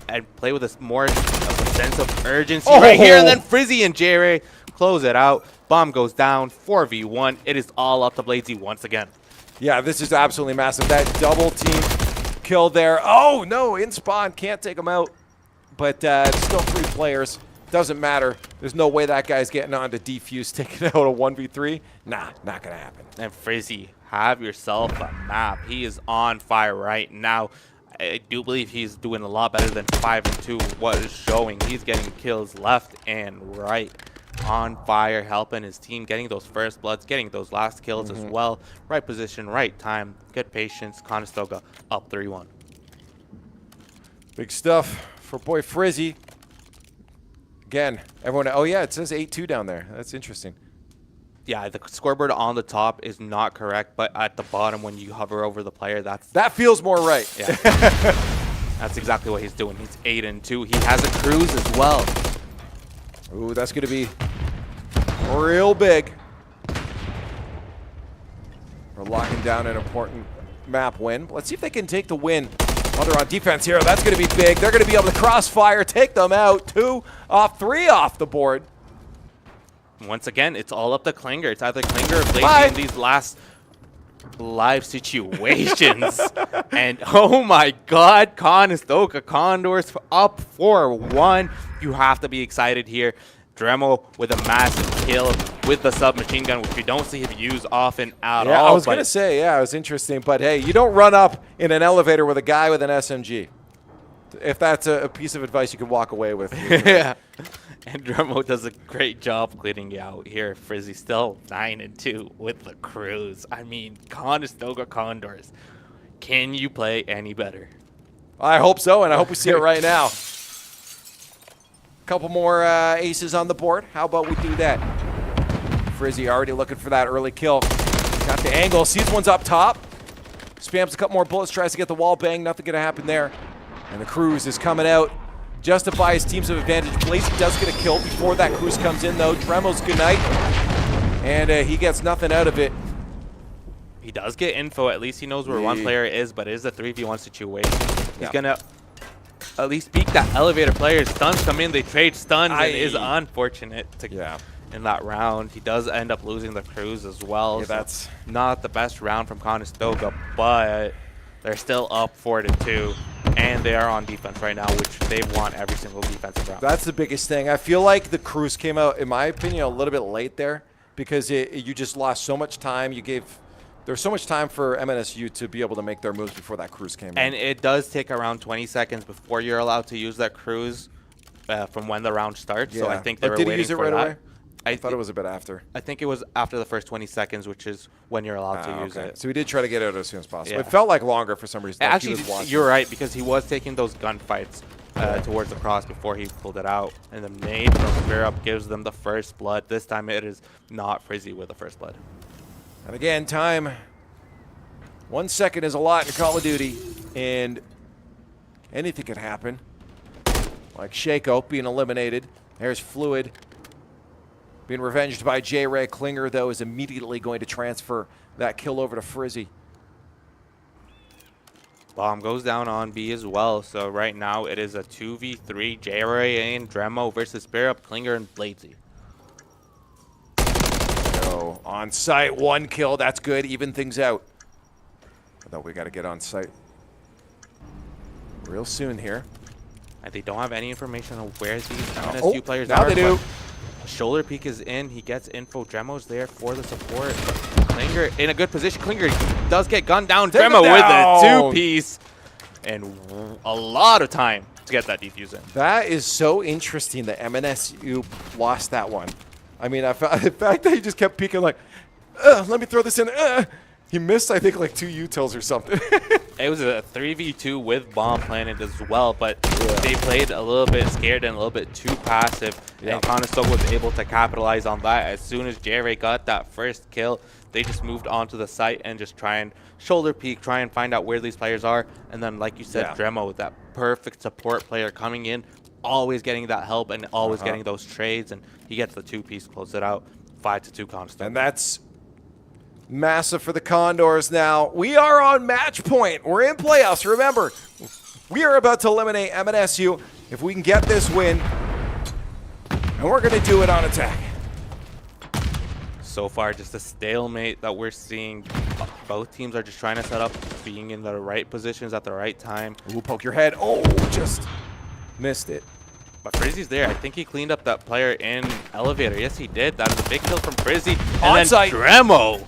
and play with a more of a sense of urgency right here. And then Frizzy and Jerry close it out. Bomb goes down, 4v1. It is all up to Bladesy once again. Yeah, this is absolutely massive. That double team kill there. Oh, no, in spawn. Can't take him out. But still 3 players. Doesn't matter. There's no way that guy's getting on to defuse, taking out a 1v3. Nah, not going to happen. And Frizzy have yourself a map. He is on fire right now. I do believe he's doing a lot better than 5-2. What is showing? He's getting kills left and right. On fire, helping his team, getting those first bloods, getting those last kills as well. Right position, right time, good patience. Conestoga up 3-1. Big stuff for boy Frizzy. Again, everyone. Oh yeah, it says 8-2 down there. That's interesting. Yeah, the scoreboard on the top is not correct, but at the bottom when you hover over the player, that feels more right. Yeah. That's exactly what he's doing. He's 8-2. He has a cruise as well. Ooh, that's going to be real big. We're locking down an important map win. Let's see if they can take the win while they're on defense here. That's going to be big. They're going to be able to crossfire, take them out. 2 off, 3 off the board. Once again, it's all up to Klinger. It's either Klinger or Blazy in these last live situations. And oh my God, Conestoga Condors up 4-1. You have to be excited here. Dremel with a massive kill with the submachine gun, which we don't see him use often at all. I was going to say, yeah, it was interesting. But hey, you don't run up in an elevator with a guy with an SMG. If that's a piece of advice you can walk away with. Yeah. And Dremel does a great job cleaning you out here. Frizzy still 9-2 with the cruise. I mean, Conestoga Condors. Can you play any better? I hope so, and I hope we see it right now. Couple more aces on the board. How about we do that? Frizzy already looking for that early kill. Got the angle. Sees one's up top. Spams a couple more bullets. Tries to get the wall bang. Nothing going to happen there. And the cruise is coming out. Justify his teams of advantage. Blazy does get a kill before that cruise comes in, though. Dremel's good night. And he gets nothing out of it. He does get info. At least he knows where one player is, but it is a 3v1 situation. He's going to at least beat that elevator player. Stuns come in. They trade stuns, and it is unfortunate to in that round. He does end up losing the cruise as well. Yeah, so that's not the best round from Conestoga, but they're still up 4-2. And they are on defense right now, which they want every single defensive round. That's the biggest thing. I feel like the cruise came out, in my opinion, a little bit late there because you just lost so much time. There's so much time for MNSU to be able to make their moves before that cruise came in. And it does take around 20 seconds before you're allowed to use that cruise from when the round starts. Yeah. So I think they were waiting for that. Away? I thought it was a bit after. I think it was after the first 20 seconds, which is when you're allowed to use it. So we did try to get it out as soon as possible. Yeah. It felt like longer for some reason. Actually, you're right, because he was taking those gunfights towards the cross before he pulled it out. And the nade from Spear Up gives them the first blood. This time it is not Frizzy with the first blood. And again, time. 1 second is a lot in Call of Duty, and anything could happen. Like Shaco being eliminated. There's Fluid. Being revenged by J-Ray. Klinger, though, is immediately going to transfer that kill over to Frizzy. Bomb goes down on B as well. So right now it is a 2v3. J-Ray and Dremo versus Spear Up, Klinger, and Blazy. So on site, 1 kill. That's good. Even things out. Although we got to get on site real soon here. And they don't have any information on where these MNSU players are. Now they do. Shoulder peek is in. He gets info. Dremo's there for the support. Klinger in a good position. Klinger does get gunned down. Dremo with a 2-piece. And a lot of time to get that defuse in. That is so interesting that MNSU lost that one. I mean, the fact that he just kept peeking like, let me throw this in. He missed, I think, like 2 utils or something. It was a 3v2 with bomb planted as well, but they played a little bit scared and a little bit too passive. And Conestoga was able to capitalize on that. As soon as J-Ray got that first kill, they just moved onto the site and just try and shoulder peek, try and find out where these players are. And then, like you said, Dremo with that perfect support player coming in, always getting that help and always getting those trades. And he gets the 2-piece, close it out, 5-2 Conestoga. And that's massive for the Condors now. We are on match point. We're in playoffs. Remember, we are about to eliminate MNSU if we can get this win. And we're going to do it on attack. So far, just a stalemate that we're seeing. Both teams are just trying to set up, being in the right positions at the right time. Ooh, poke your head. Oh, just missed it. But Frizzy's there. I think he cleaned up that player in elevator. Yes, he did. That is a big kill from Frizzy. And On then site. Dremo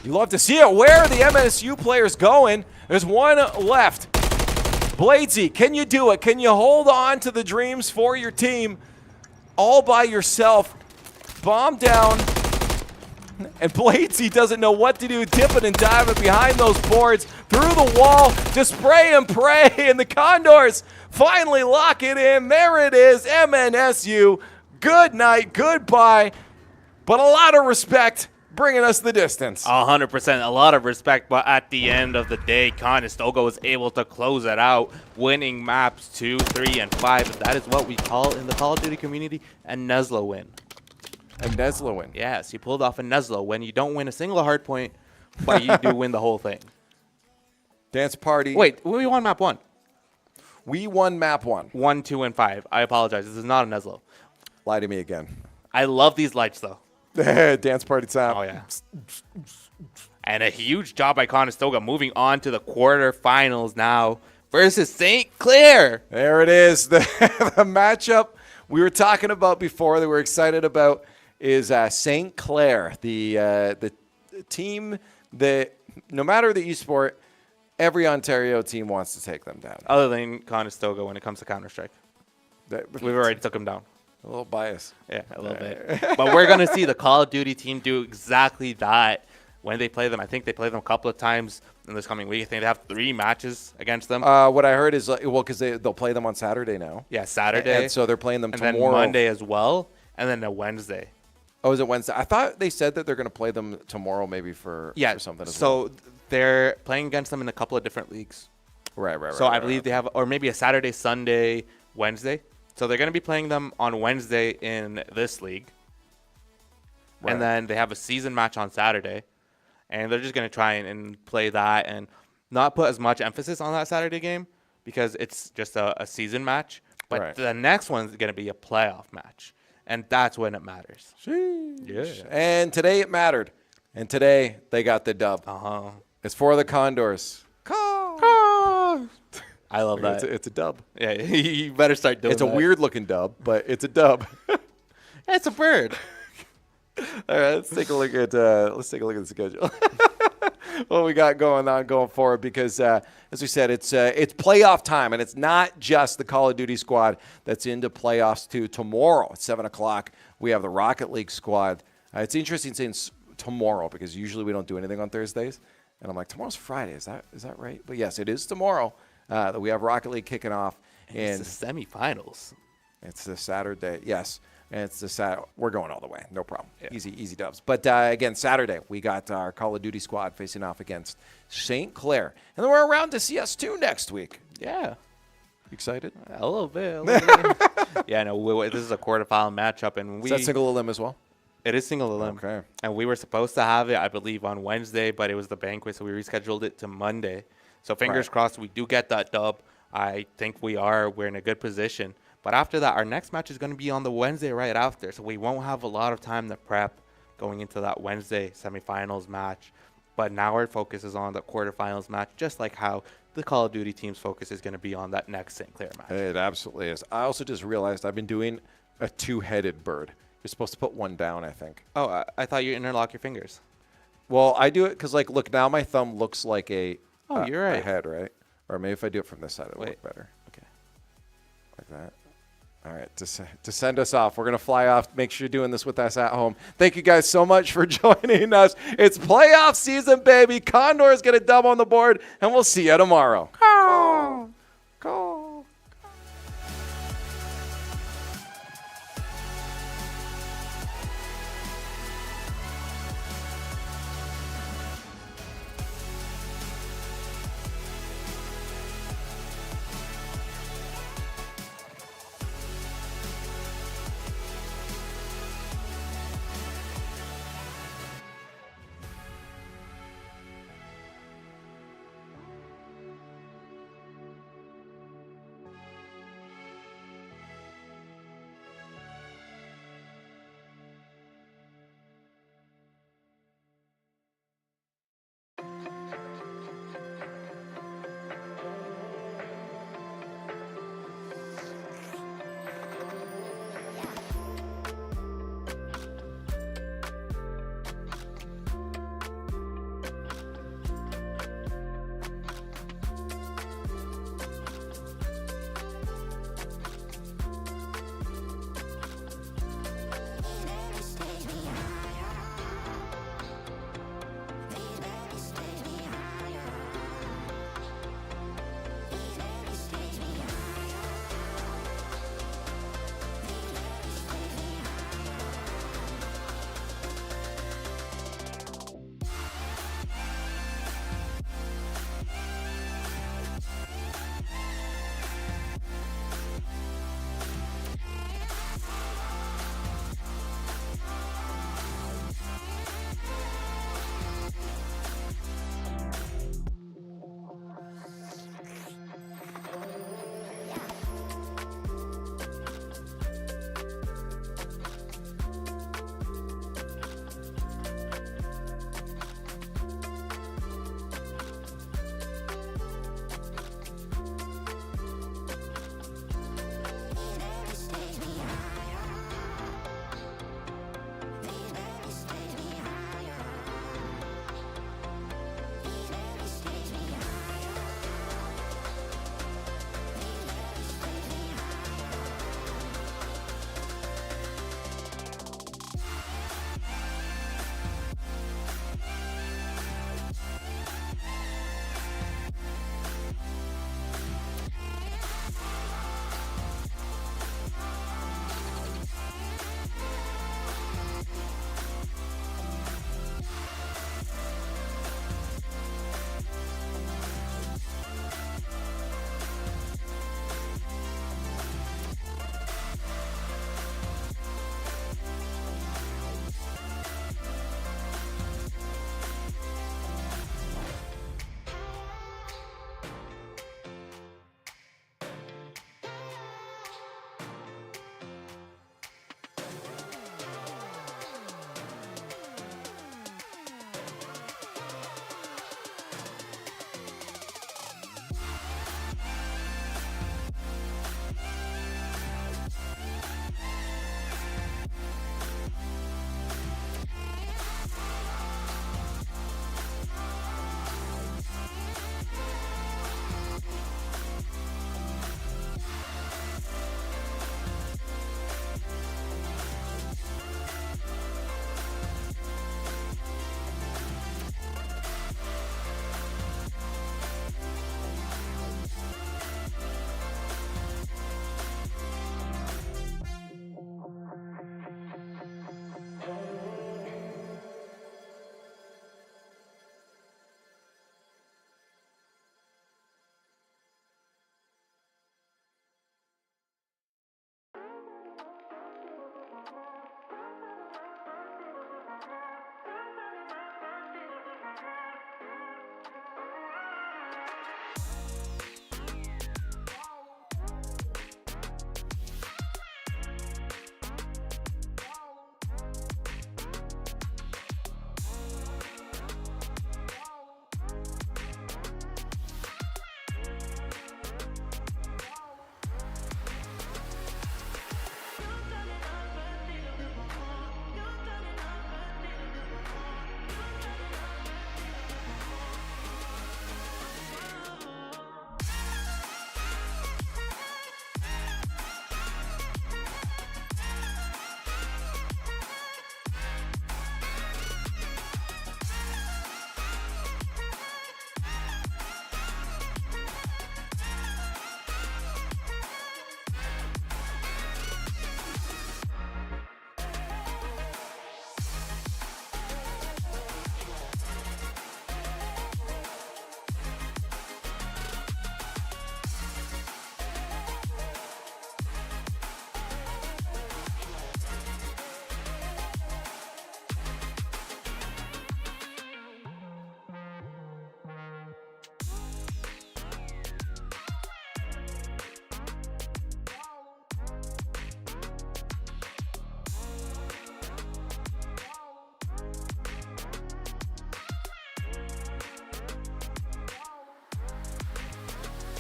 You love to see it. Where are the MSU players going? There's one left. Bladesy, can you do it? Can you hold on to the dreams for your team all by yourself? Bomb down. And Bladesy doesn't know what to do, dipping and diving behind those boards, through the wall, to spray and pray, and the Condors finally lock it in. There it is, MNSU. Good night, goodbye, but a lot of respect bringing us the distance. 100%, a lot of respect, but at the end of the day, Conestoga was able to close it out, winning maps 2, 3, and 5. And that is what we call in the Call of Duty community a Neslo win. A Neslo win. Yes, you pulled off a Neslo when you don't win a single hard point, but you do win the whole thing. Dance party. Wait, we won map 1. We won map 1. 1, 2, and 5. I apologize. This is not a Neslo. Lie to me again. I love these lights, though. Dance party time. Oh, yeah. And a huge job by Conestoga moving on to the quarterfinals now versus St. Clair. There it is. The matchup we were talking about before that we're excited about is St. Clair, the team that no matter the esport, every Ontario team wants to take them down. Other than Conestoga when it comes to Counter-Strike. We've already took them down. A little bias. Yeah, a little bit. But we're going to see the Call of Duty team do exactly that when they play them. I think they play them a couple of times in this coming week. I think they have 3 matches against them. What I heard is, because they'll play them on Saturday now. Yeah, Saturday. And so they're playing them tomorrow. And then Monday as well, and then a Wednesday. Oh, is it Wednesday? I thought they said that they're going to play them tomorrow maybe for something as well. So they're playing against them in a couple of different leagues. Right. So I believe they have, or maybe a Saturday, Sunday, Wednesday. So they're going to be playing them on Wednesday in this league. Right. And then they have a season match on Saturday. And they're just going to try and play that and not put as much emphasis on that Saturday game because it's just a season match. But the next one's going to be a playoff match. And that's when it matters. Yeah. And today it mattered. And today they got the dub. It's for the Condors. I love that. It's a dub. Yeah, you better start doing It's a weird-looking dub, but it's a dub. It's a bird. All right, let's take a look at the schedule. What we got going forward because, as we said, it's playoff time, and it's not just the Call of Duty squad that's into playoffs too. Tomorrow at 7 o'clock, we have the Rocket League squad. It's interesting saying tomorrow because usually we don't do anything on Thursdays, and I'm like, tomorrow's Friday. Is that right? But yes, it is tomorrow. That we have Rocket League kicking off. And it's the semifinals. It's the Saturday, yes. And it's the Saturday. We're going all the way. No problem. Yeah. Easy dubs. But again, Saturday, we got our Call of Duty squad facing off against St. Clair. And then we're around to CS2 next week. Yeah. Excited? A little bit. Yeah, no, this is a quarterfinal matchup. And is that single elim as well? It is single elim. Okay. And we were supposed to have it, I believe, on Wednesday, but it was the banquet, so we rescheduled it to Monday. So fingers crossed we do get that dub. I think we're in a good position. But after that, our next match is going to be on the Wednesday right after. So we won't have a lot of time to prep going into that Wednesday semifinals match. But now our focus is on the quarterfinals match, just like how the Call of Duty team's focus is going to be on that next St. Clair match. It absolutely is. I also just realized I've been doing a 2-headed bird. You're supposed to put one down, I think. Oh, I thought you interlock your fingers. Well, I do it because, look, now my thumb looks like a you're right. a head, right? Or maybe if I do it from this side, it'll look better. Okay. Like that. All right, to send us off, we're going to fly off. Make sure you're doing this with us at home. Thank you guys so much for joining us. It's playoff season, baby. Condors get a dub on the board, and we'll see you tomorrow.